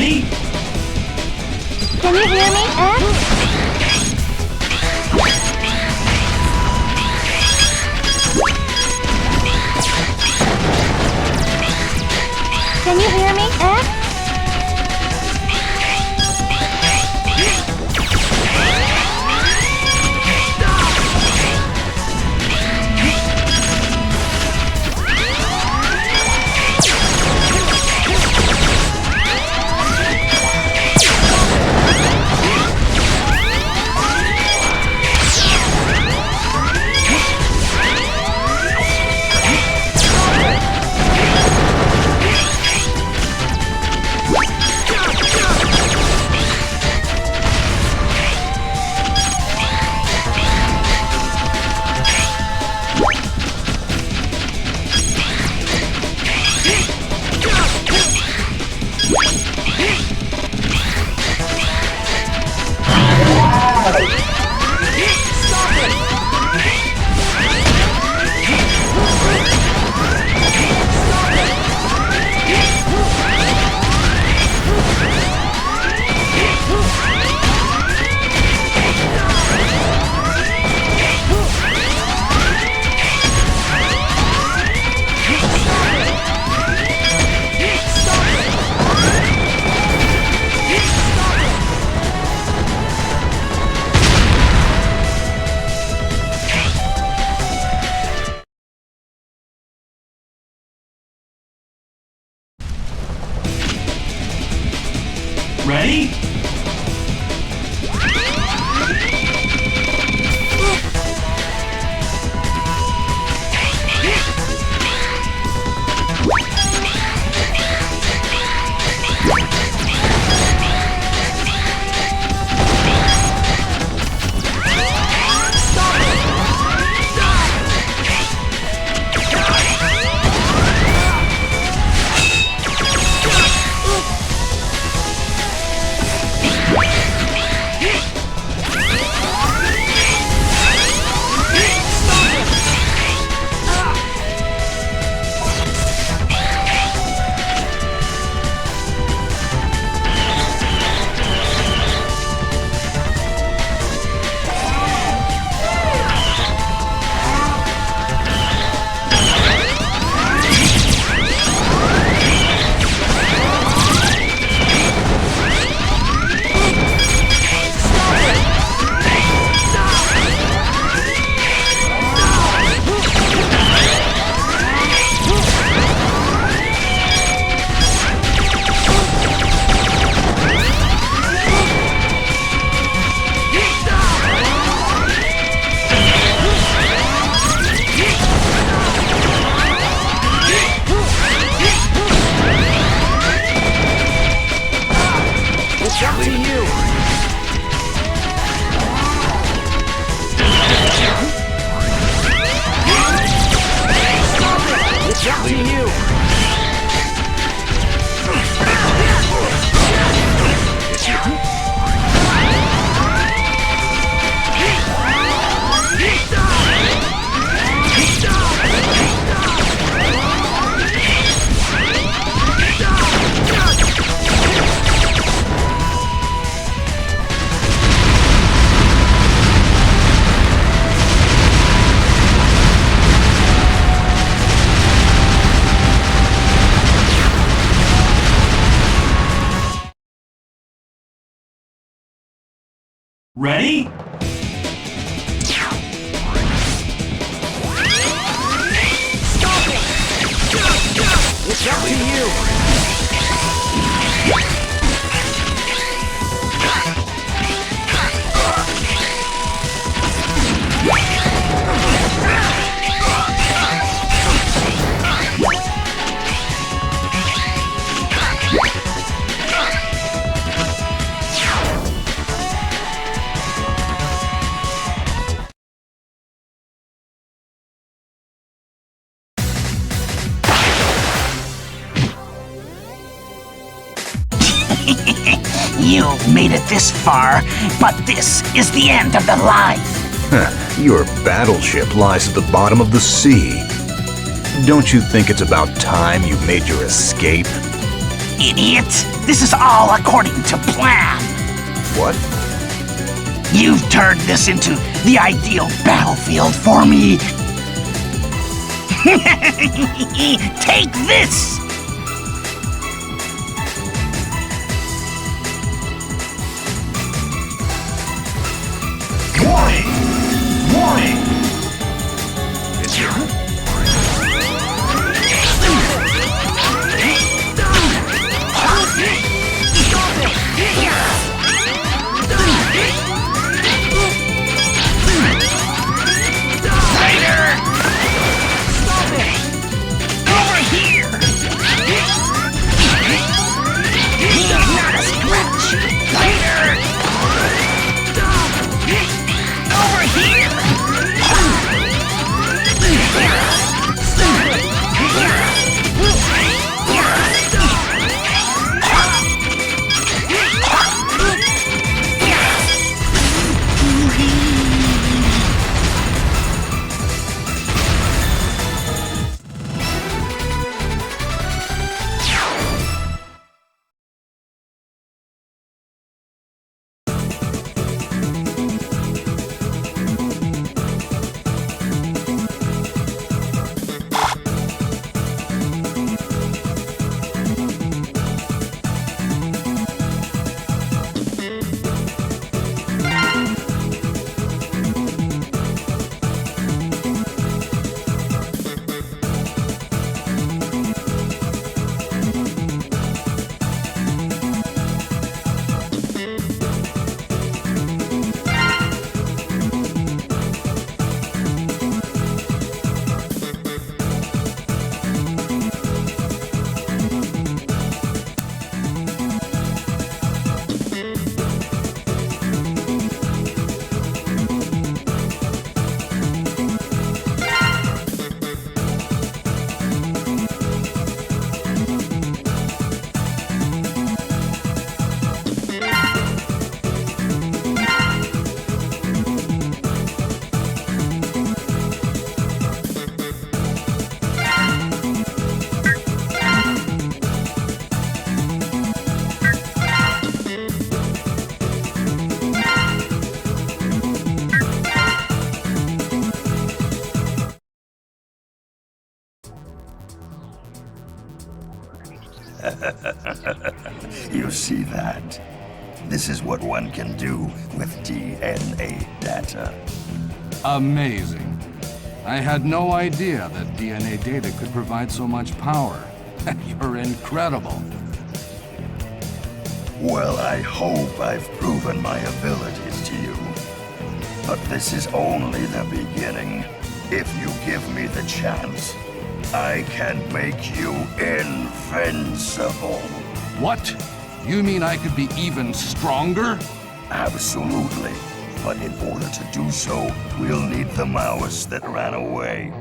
Ready? Can you hear me, X? Can you hear me, X? Ready? Ready? It's up to you. You've made it this far, but this is the end of the line. Your battleship lies at the bottom of the sea. Don't you think it's about time you made your escape? idiot! This is all according to plan. What? You've turned this into the ideal battlefield for me. Take this! Warning! Warning! It's your... You see that? This is what one can do with DNA data. Amazing. I had no idea that DNA data could provide so much power. You're incredible. Well, I hope I've proven my abilities to you. But this is only the beginning. If you give me the chance, I can make you invincible. What? You mean I could be even stronger? Absolutely. But in order to do so, we'll need the mouse that ran away.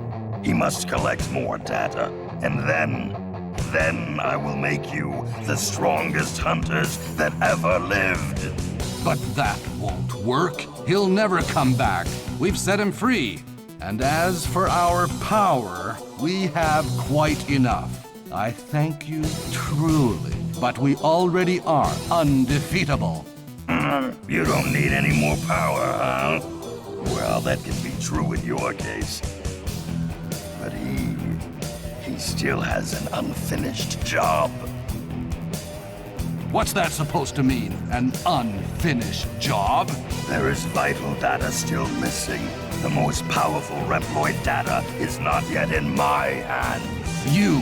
He must collect more data, and then I will make you the strongest hunters that ever lived. But that won't work. He'll never come back. We've set him free. And as for our power, we have quite enough. I thank you truly, but we already are undefeatable. You don't need any more power, huh? Well, that can be true in your case. But he still has an unfinished job. What's that supposed to mean, an unfinished job? There is vital data still missing. The most powerful Reploid data is not yet in my hands. You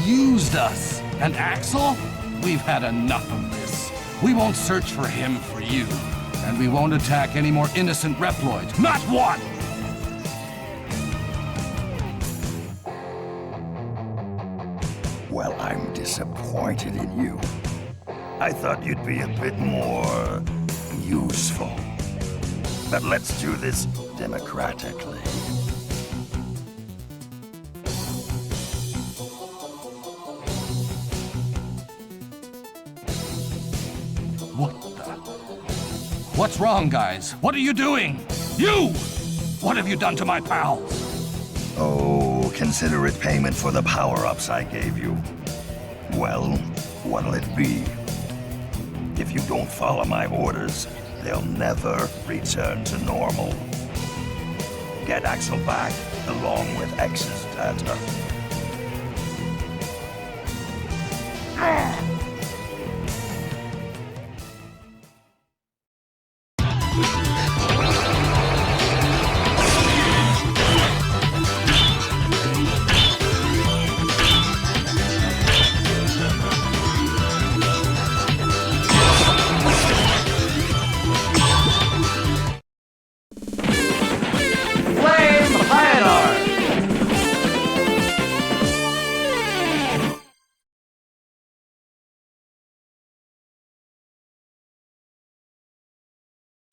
used us. And Axl? We've had enough of this. We won't search for him for you. And we won't attack any more innocent Reploids. Not one! Well, I'm disappointed in you. I thought you'd be a bit more useful. But let's do this democratically. What's wrong, guys? What are you doing? You! What have you done to my pals? Oh, consider it payment for the power-ups I gave you. Well, what'll it be? If you don't follow my orders, they'll never return to normal. Get Axl back, along with X's data.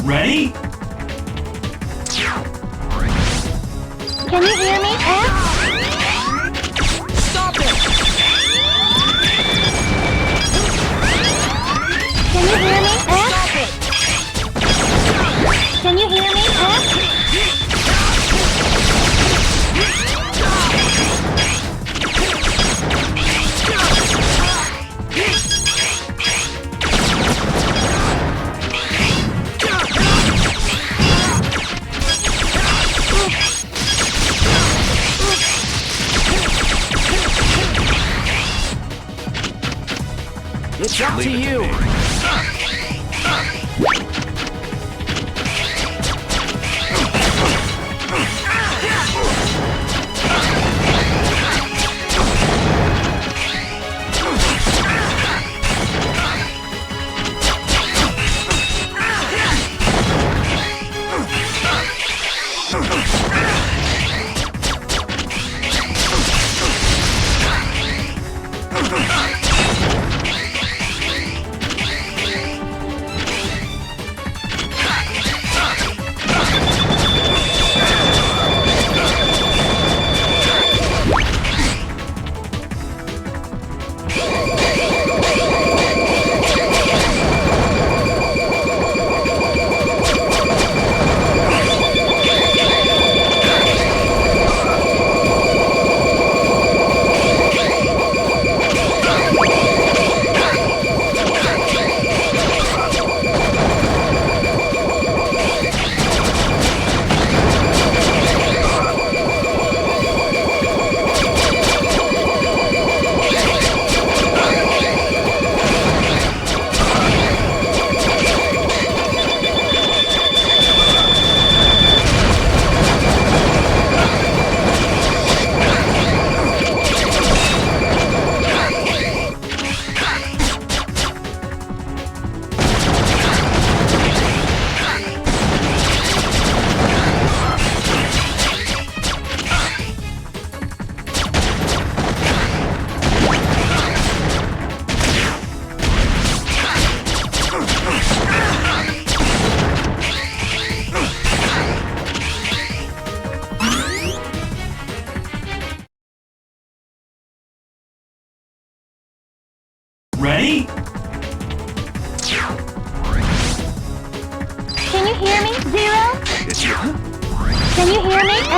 Ready? Can you hear me, X? Stop it! Can you hear me, X? Stop it! Can you hear me, X? It's up to you. Ready? Can you hear me, Zero? Can you hear me, X?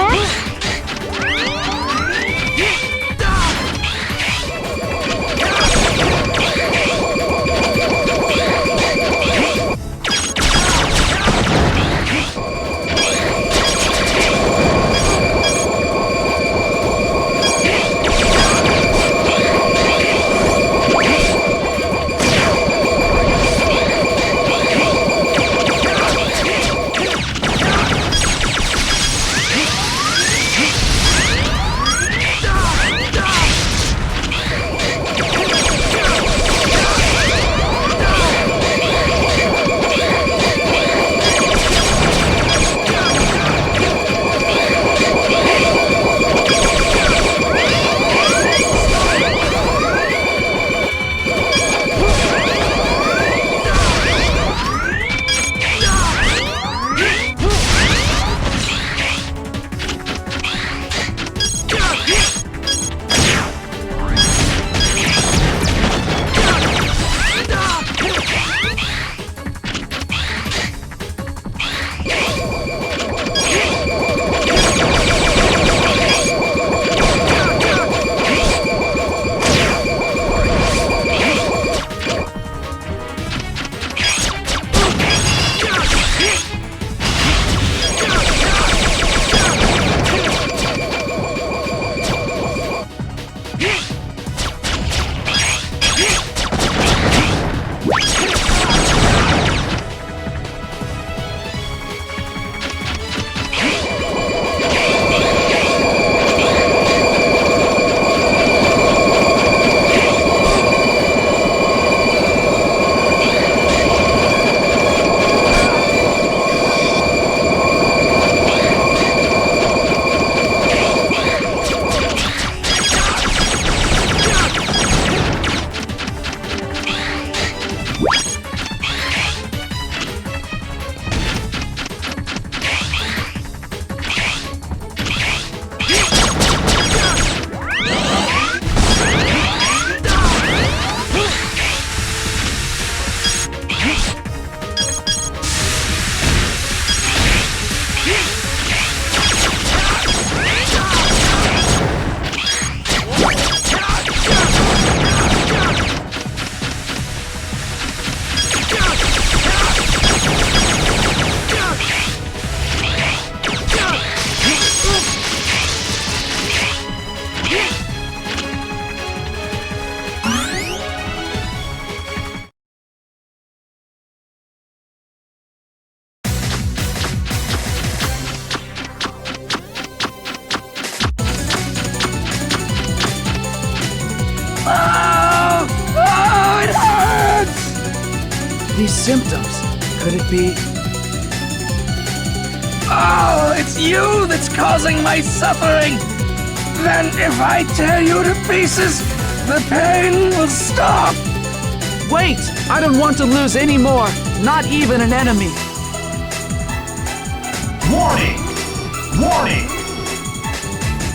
these symptoms? Could it be... Oh, it's you that's causing my suffering! Then if I tear you to pieces, the pain will stop! Wait! I don't want to lose any more! Not even an enemy! Warning! Warning!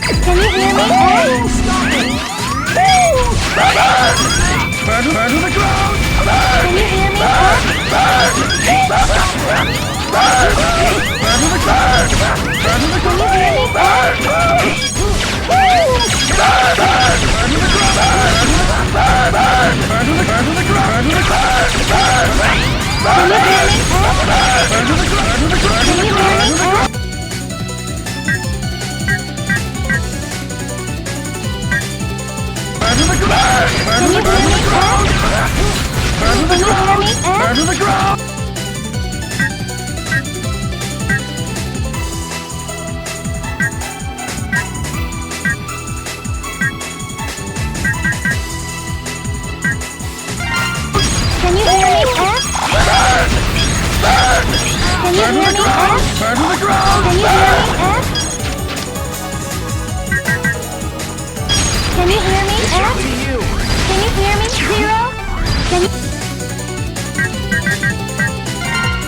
Can you hear me? Stop it! Burn to the ground! Can you hear me? Burn to the ground! Burn to the ground! Burn to the ground! Burn to the ground! Can you hear me? Can you hear me? Burn to the ground! Can you hear me? Can you hear me? Can you hear me? Zero? Can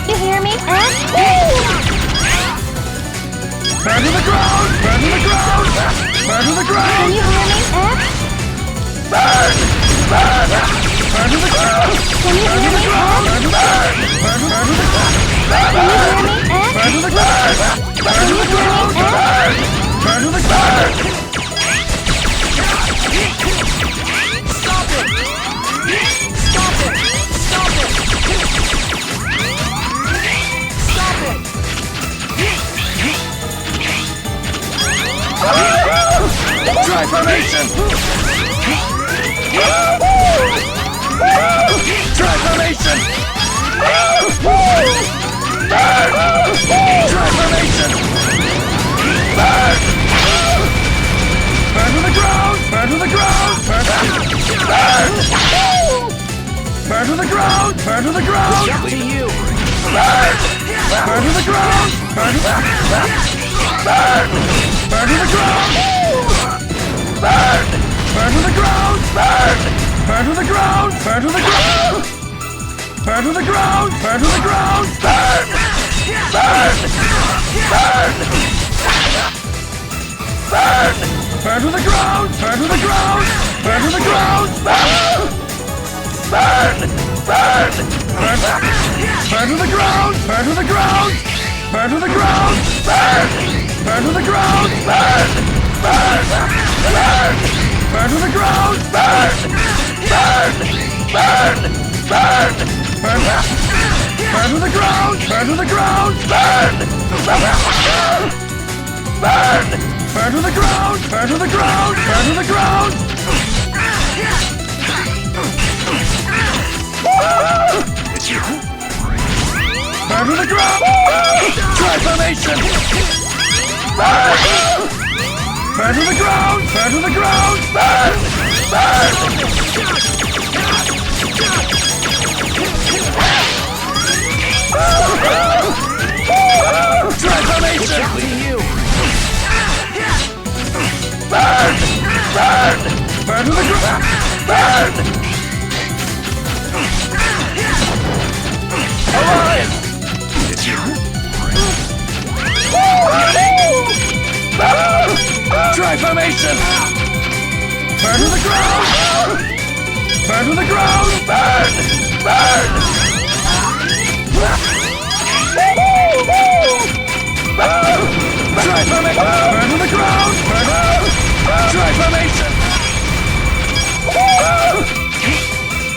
you hear me? Burn to the ground! Burn to the ground! Burn to the ground! Can you hear me? Burn! Burn! Burn to the ground! Can you hear me? Burn to the ground! Burn to the ground! Can you hear me? Burn to the ground! Burn to the ground! Burn to the ground! Stop it! Stop it! Stop it! Stop it! Try formation! Try formation! Try formation! Burn! Burn to the ground! Burn to the ground! Burn! Burn to the ground! Burn to the ground! Up to you! Burn! Burn to the ground! Burn to the ground! Burn! Burn to the ground! Burn! Burn to the ground! Burn! Burn to the ground! Burn to the ground! Burn to the ground! Burn to the ground! Burn! Burn! Burn! Burn! Burn to the ground! Burn to the ground! Burn to the ground! Burn! Burn! Burn! Burn! Burn to the ground! Burn to the ground! Burn to the ground! Burn! Burn to the ground! Burn! Burn! Burn! Burn to the ground! Burn! Burn! Burn! Burn! Burn! Burn to the ground! Burn to the ground! Burn! Burn! Burn to the ground! Burn to the ground! Burn to the ground! Burn to the ground! Try formation! Burn! Burn to the ground! Burn to the ground! Burn! Burn! Try formation! Up to you! Burn! Burn! Burn to the ground! Burn! Alive! Try formation! Burn to the ground! Burn to the ground! Burn! Burn! Try formation! Burn to the ground! Burn! Try formation!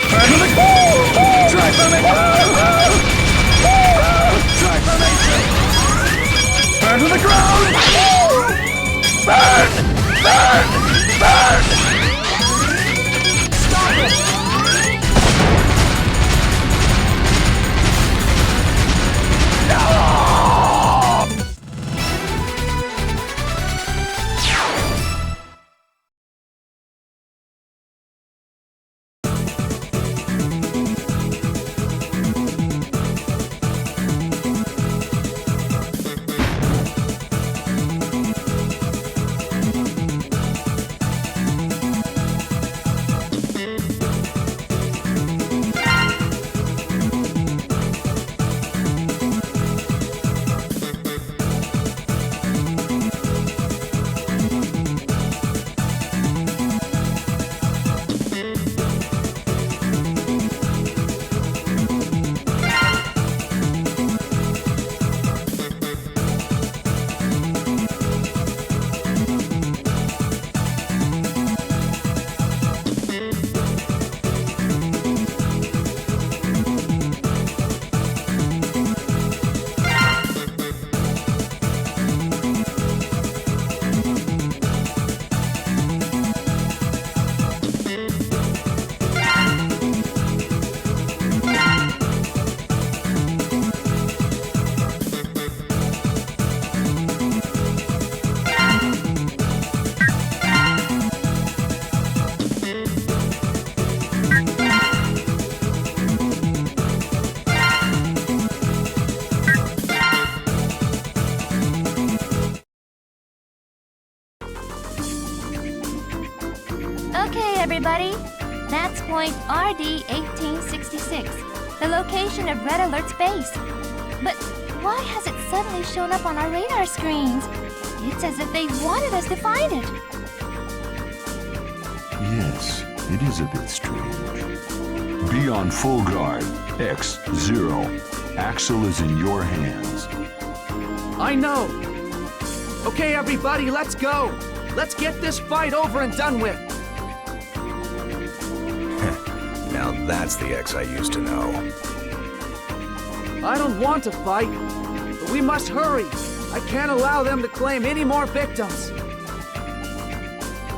Burn to the ground! Try formation! Try formation! Burn to the ground! Burn! Burn! Burn! Stop it! Okay, everybody. That's point RD-1866, the location of Red Alert's base. But why has it suddenly shown up on our radar screens? It's as if they wanted us to find it. Yes, it is a bit strange. Be on full guard, X Zero. Axl is in your hands. I know. Okay, everybody, let's go. Let's get this fight over and done with. Now that's the X I used to know. I don't want to fight, but we must hurry. I can't allow them to claim any more victims.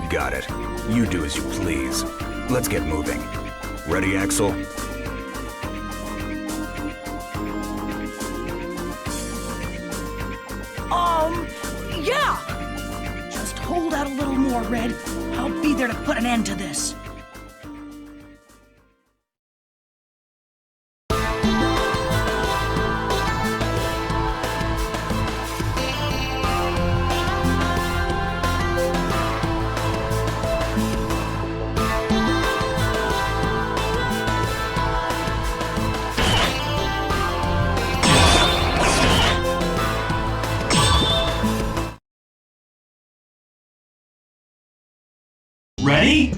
Got it. You do as you please. Let's get moving. Ready, Axl? Yeah! Just hold out a little more, Red. I'll be there to put an end to this. Ready?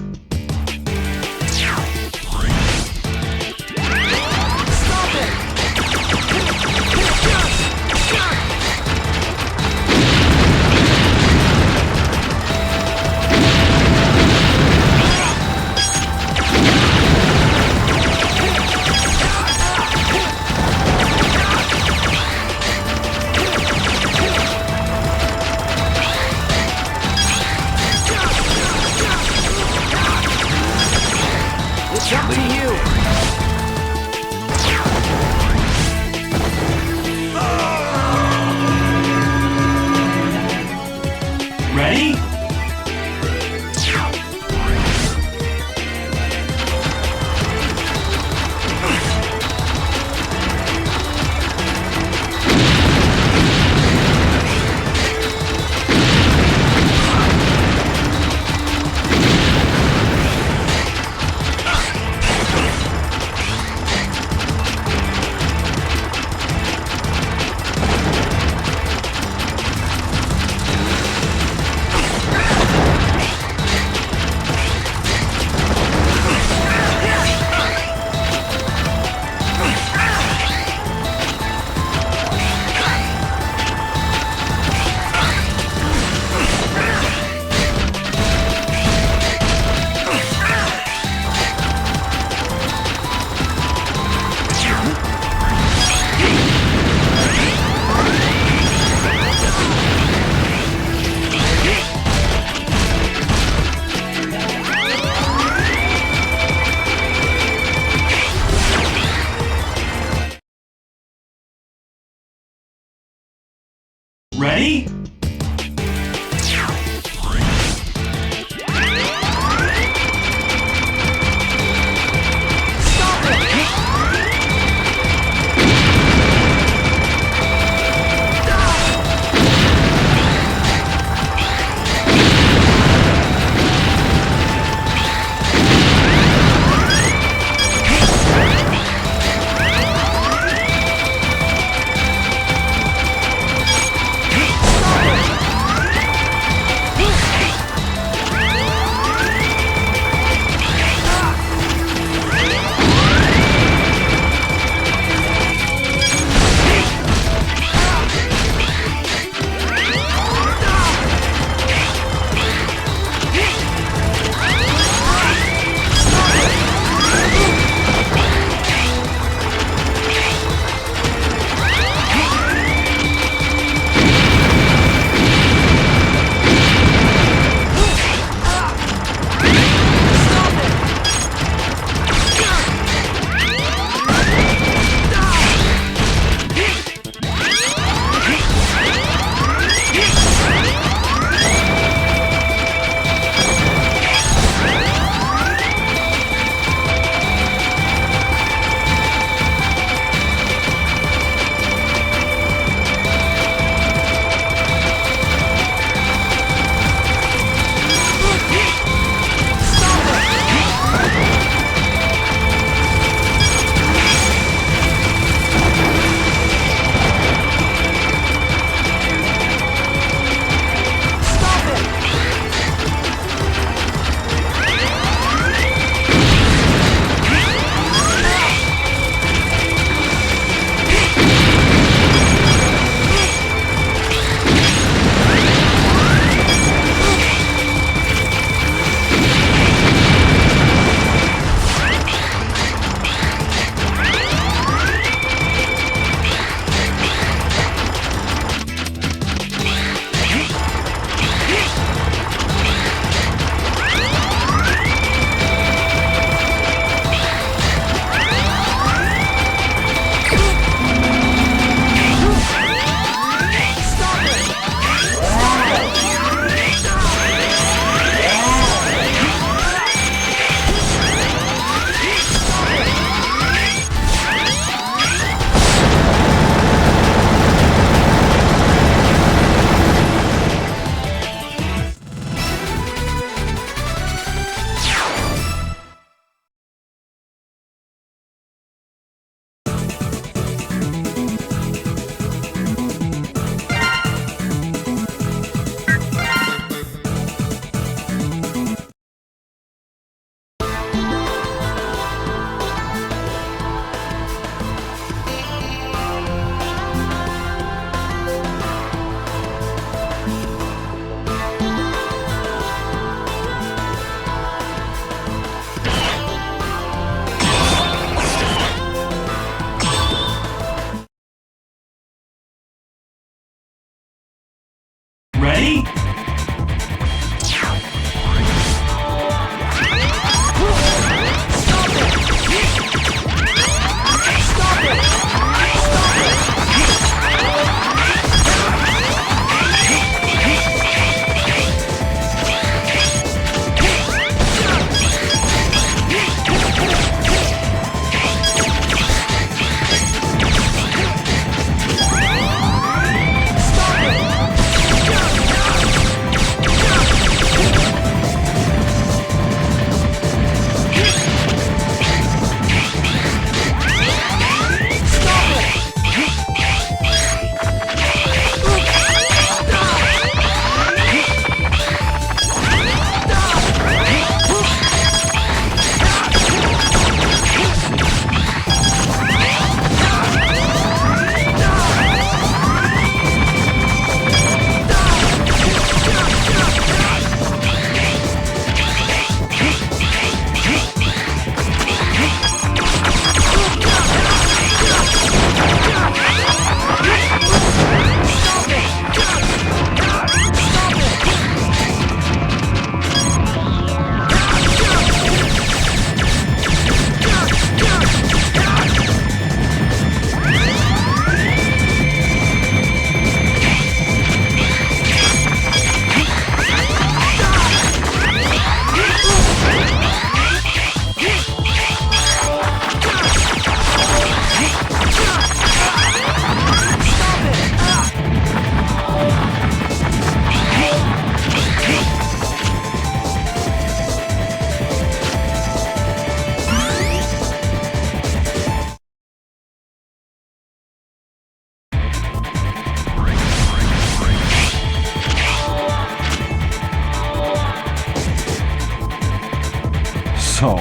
So,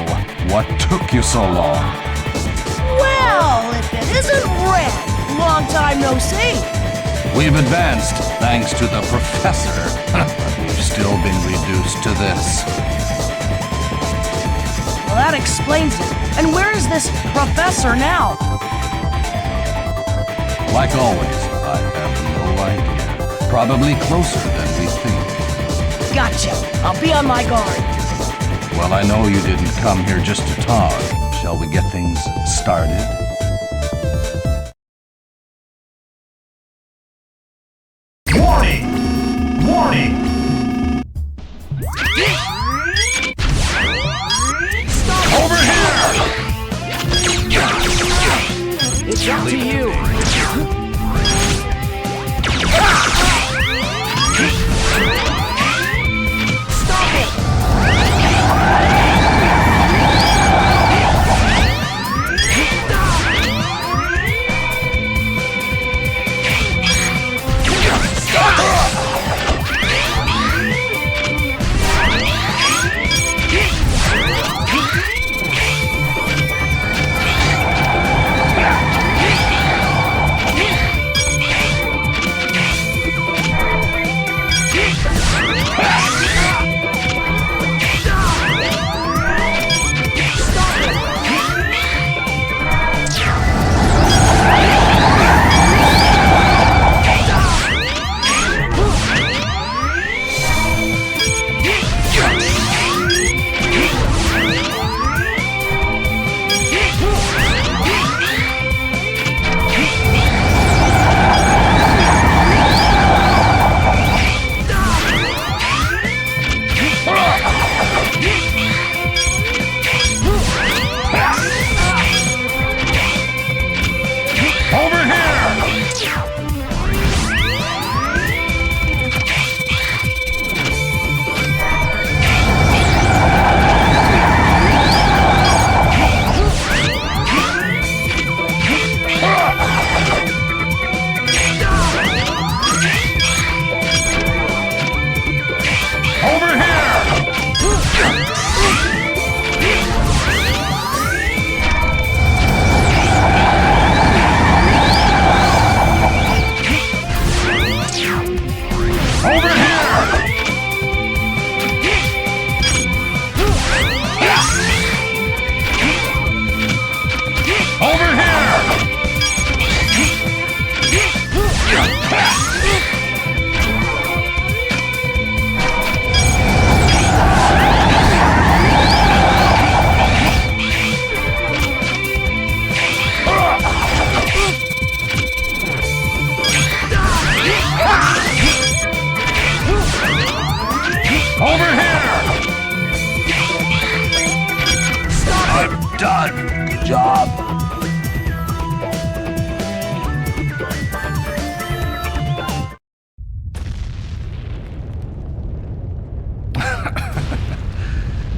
what took you so long? Well, if it isn't Red, long time no see. We've advanced thanks to the professor. We've still been reduced to this. Well, that explains it. And where is this professor now? Like always, I have no idea. Probably closer than we think. Gotcha. I'll be on my guard. Well, I know you didn't come here just to talk. Shall we get things started? Warning! Warning! Over here! It's up to you. Stop it!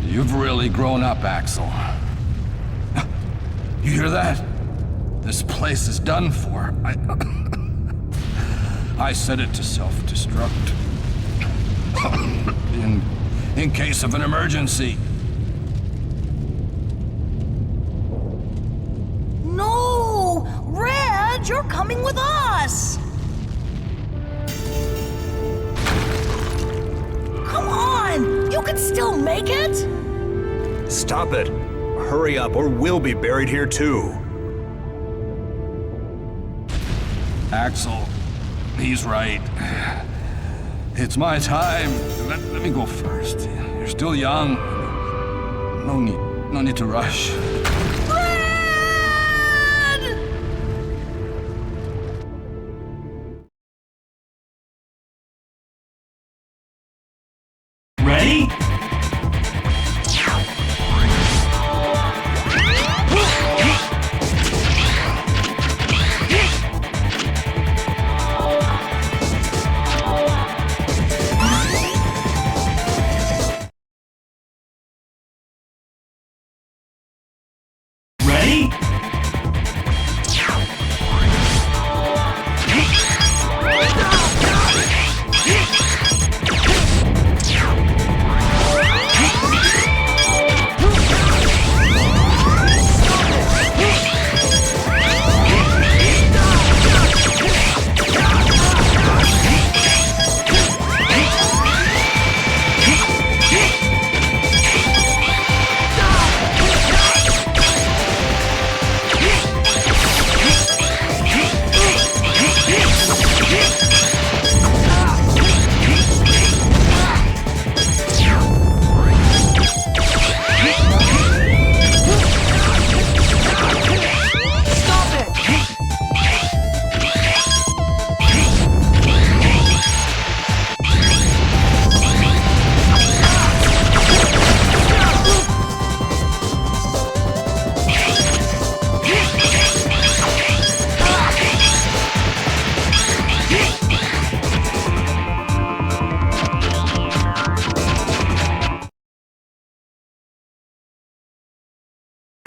You've really grown up, Axl. You hear that? This place is done for. I set it to self-destruct. in case of an emergency. No! Red, you're coming with us! Come on! You can still make it! Stop it! Hurry up, or we'll be buried here too. Axl, he's right. It's my time. Let me go first. You're still young. No need to rush.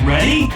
Ready?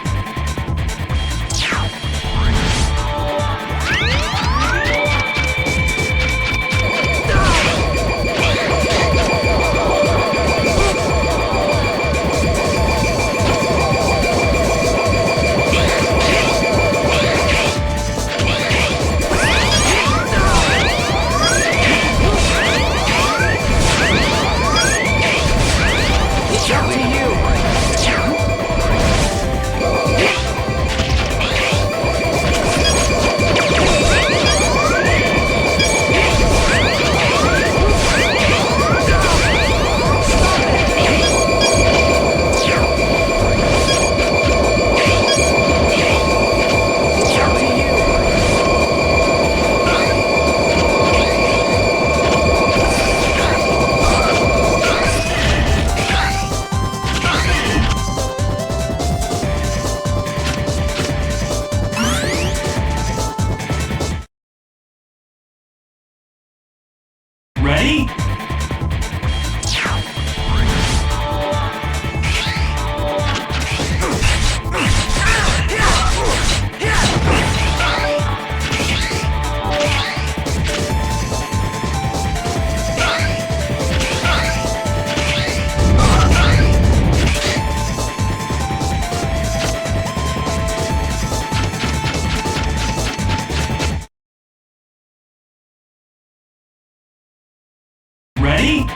Ready? Ready?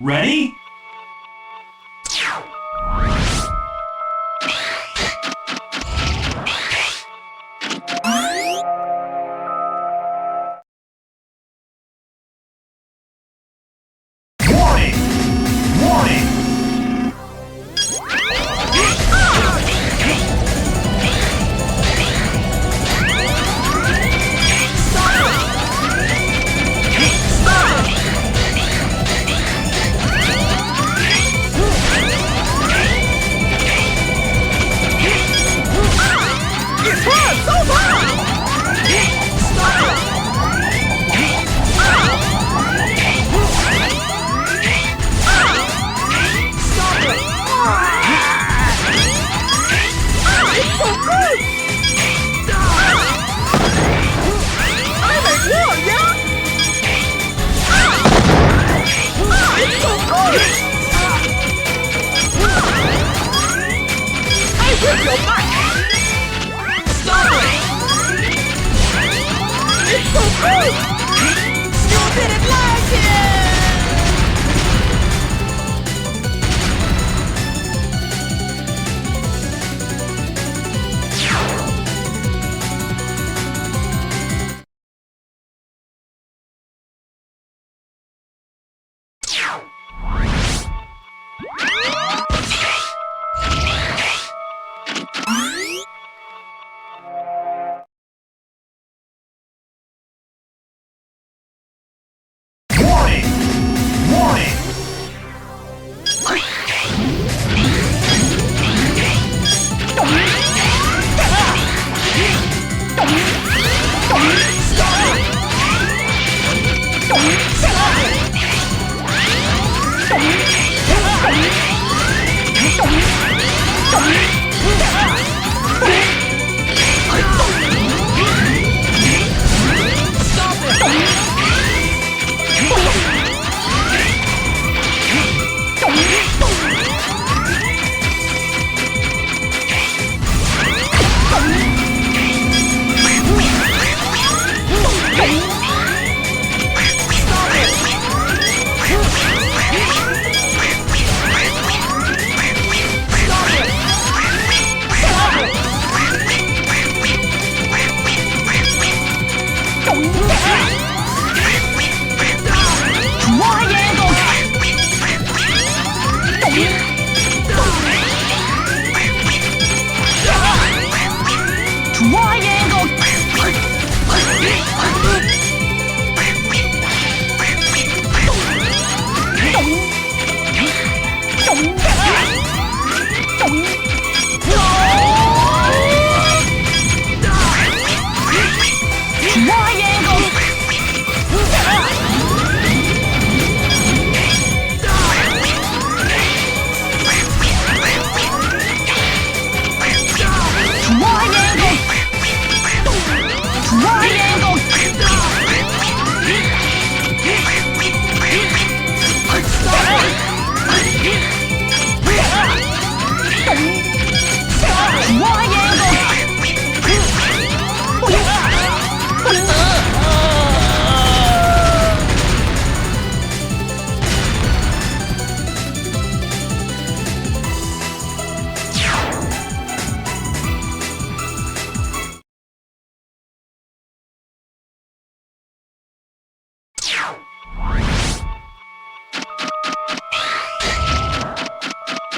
Ready? Warning! Warning!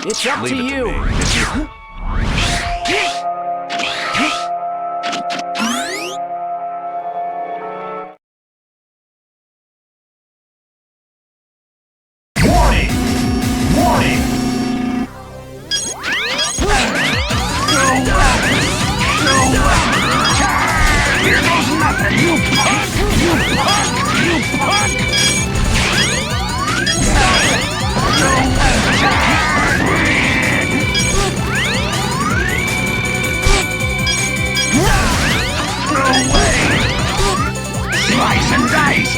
It's up Leave to it you. me. Warning! Warning! Here goes nothing, you punk! You punk! You punk! No way! Slice and dice!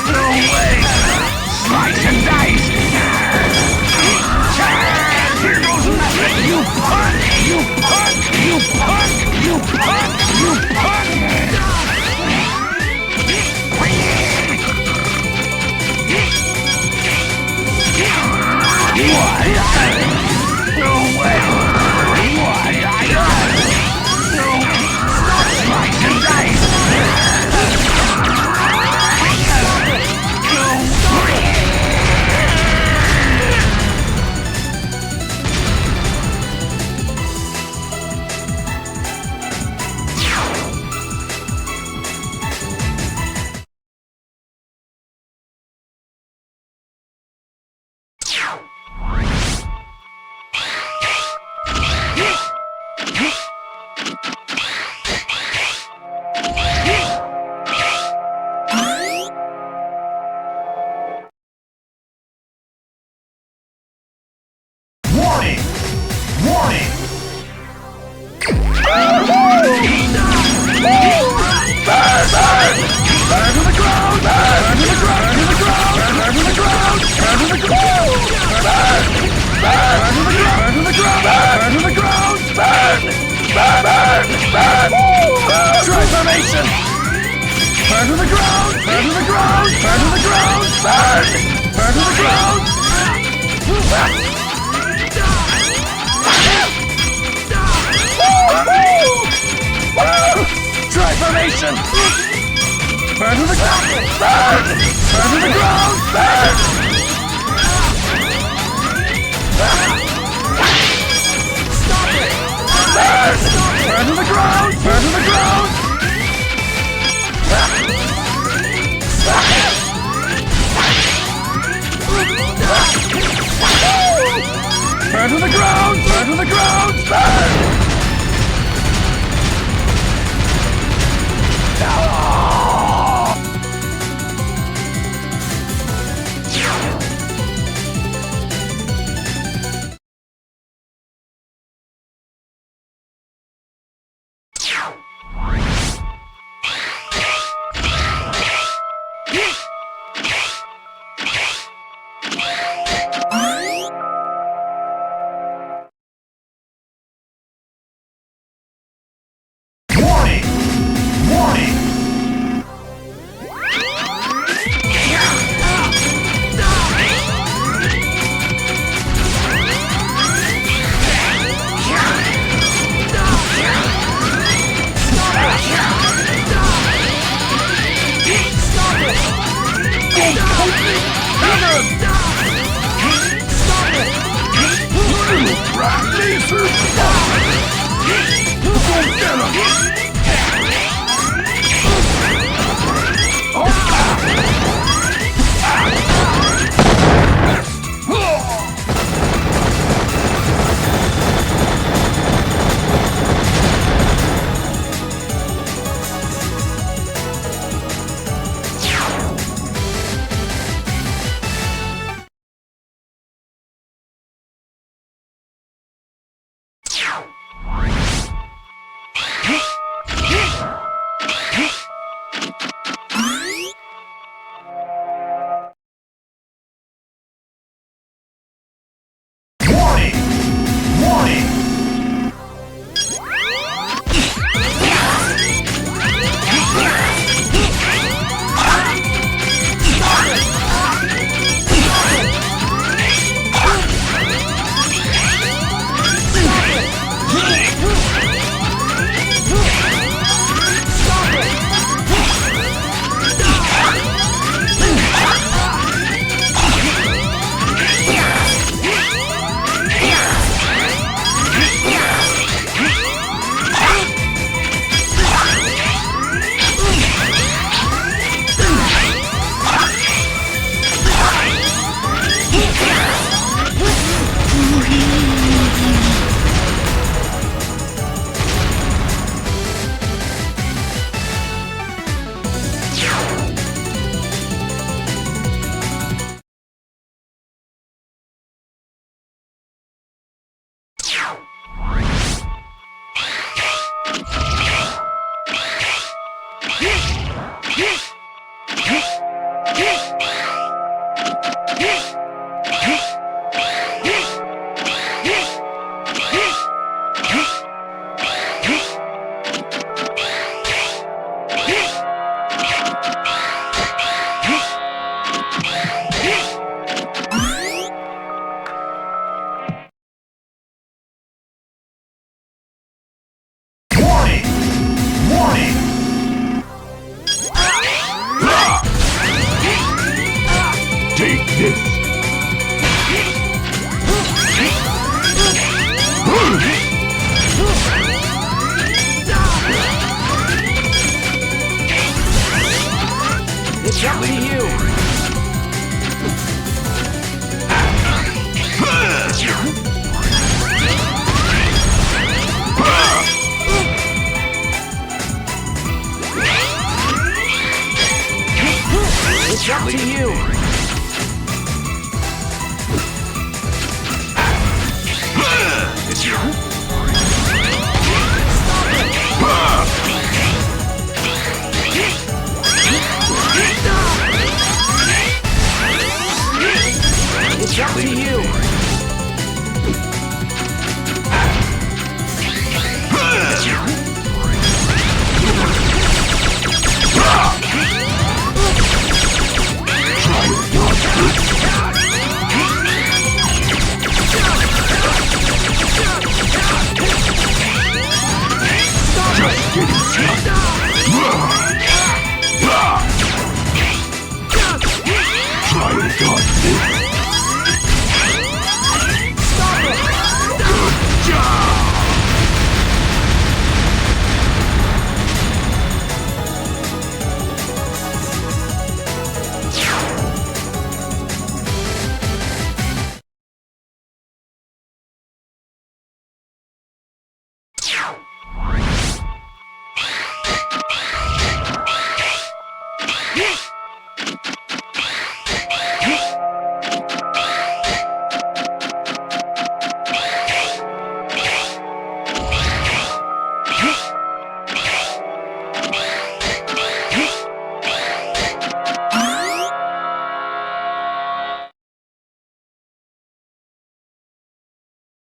No way! Slice and dice! Here goes nothing! You punk! You punk! You punk! You punk! You punk! No way! No! Slice and dice! Warning! Warning! Burn to the ground! Burn to the ground! Burn to the ground! Burn to the ground! Burn to the ground! Burn to the ground! Burn to the ground! Burn to the ground! Burn! Burn! Burn! Burn! Transformation! Burn to the ground! Burn to the ground! Burn to the ground! Burn! Burn to the ground! Transformation! Burn to the ground! Burn! Burn to the ground! Burn! Stop it! Burn! Burn to the ground! Burn to the ground! Burn to the ground! Burn to the ground! Burn! Warning! Warning! Take this! It's up to you. It's up to you. It's up to you.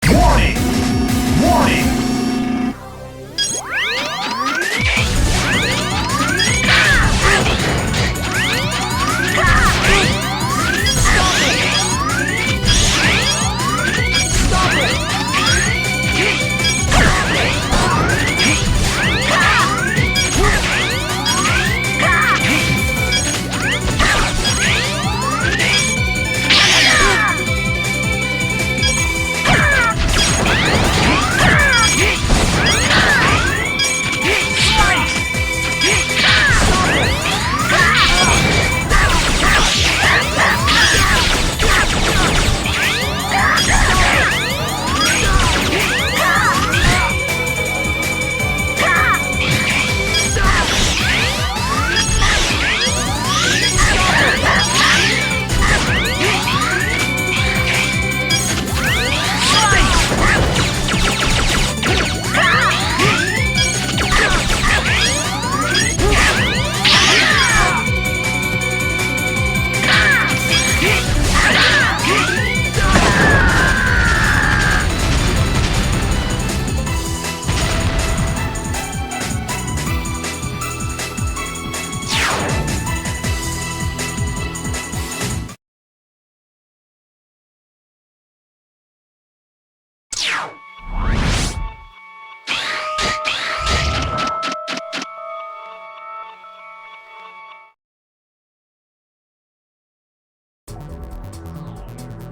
Warning! Warning!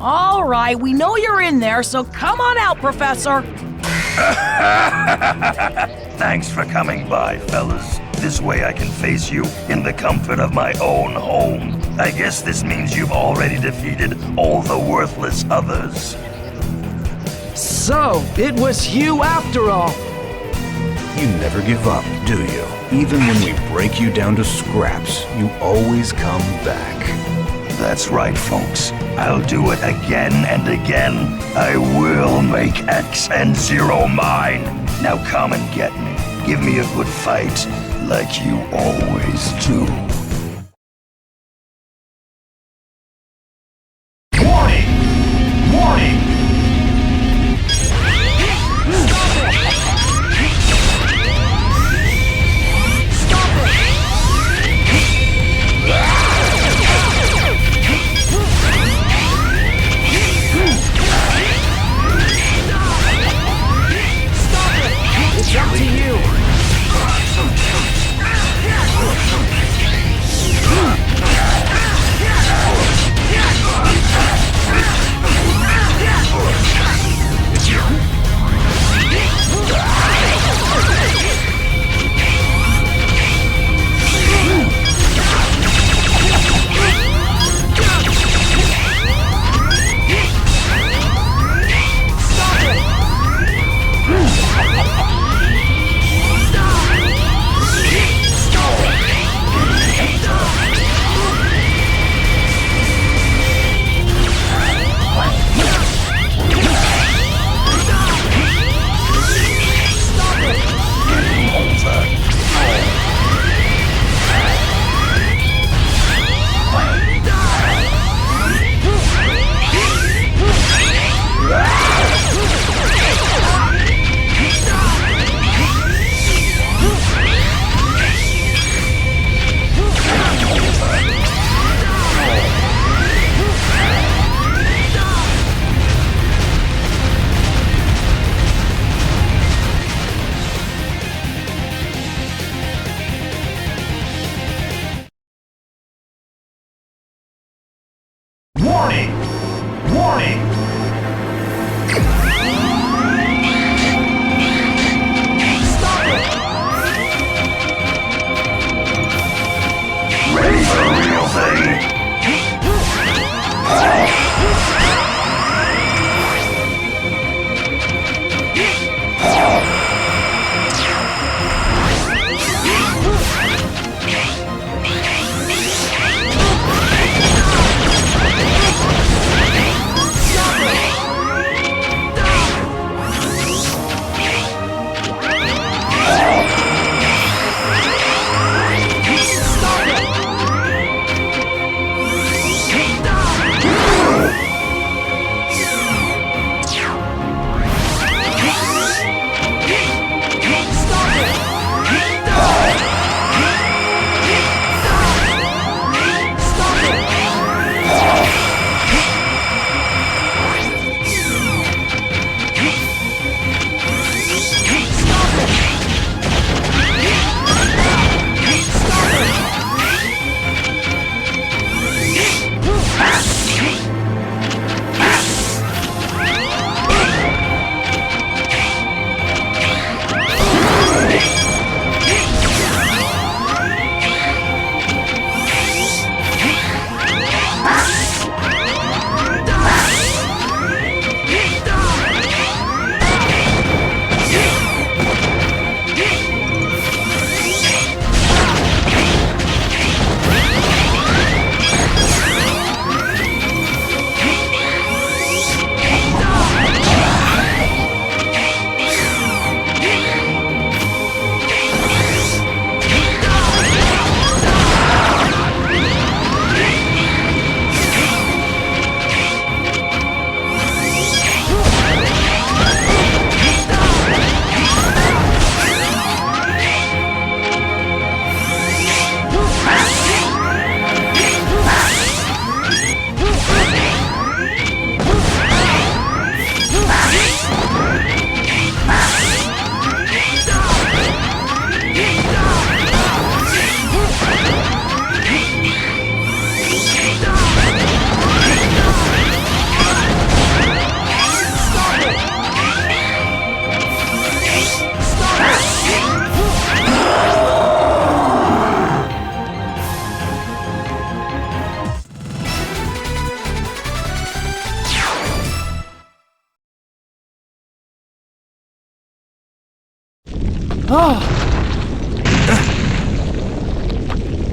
All right, we know you're in there, so come on out, Professor. Thanks for coming by, fellas. This way I can face you in the comfort of my own home. I guess this means you've already defeated all the worthless others. So, it was you after all. You never give up, do you? Even when we break you down to scraps, you always come back. That's right, folks. I'll do it again and again. I will make X and Zero mine. Now come and get me. Give me a good fight, like you always do. Warning! Ready for a real thing?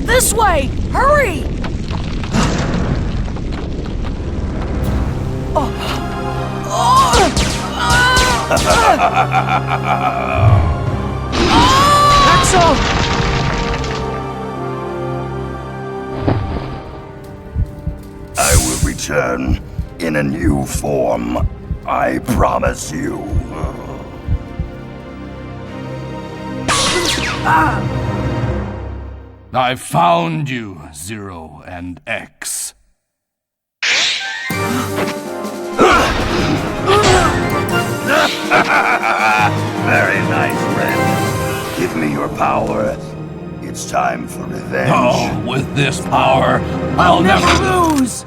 This way! Hurry! Axl! I will return in a new form. I promise you. I found you, Zero and X. Very nice, friend. Give me your power. It's time for revenge. Oh, with this power, I'll never lose!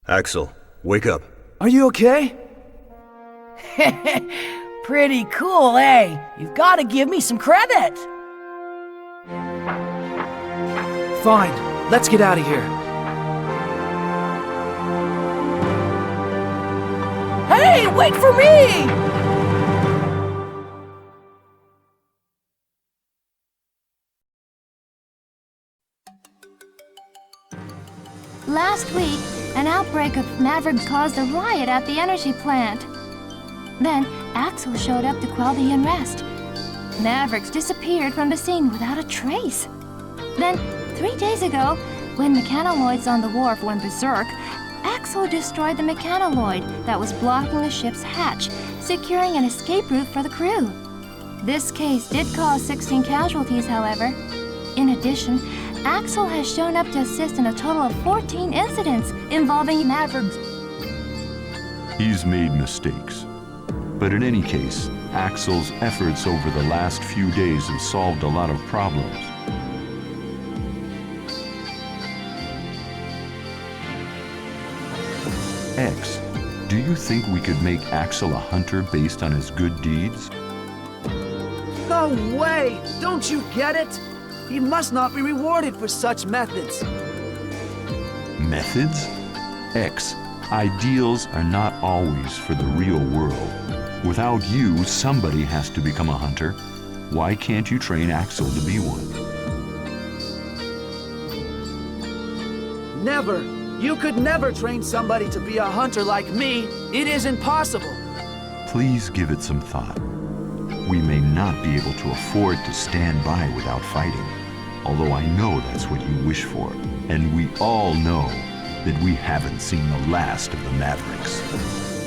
Axl, wake up. Are you okay? Pretty cool, eh? You've got to give me some credit. Fine, let's get out of here. Hey, wait for me! Last week, an outbreak of Mavericks caused a riot at the energy plant. Then, Axl showed up to quell the unrest. Mavericks disappeared from the scene without a trace. Then, 3 days ago, when mechanoloids on the wharf went berserk, Axl destroyed the mechanoloid that was blocking the ship's hatch, securing an escape route for the crew. This case did cause 16 casualties, however. In addition, Axl has shown up to assist in a total of 14 incidents involving Mavericks. He's made mistakes. But in any case, Axl's efforts over the last few days have solved a lot of problems. X, do you think we could make Axl a hunter based on his good deeds? No way! Don't you get it? He must not be rewarded for such methods. Methods? X, ideals are not always for the real world. Without you, somebody has to become a hunter. Why can't you train Axl to be one? Never! You could never train somebody to be a hunter like me. It is impossible. Please give it some thought. We may not be able to afford to stand by without fighting, although I know that's what you wish for, and we all know that we haven't seen the last of the Mavericks.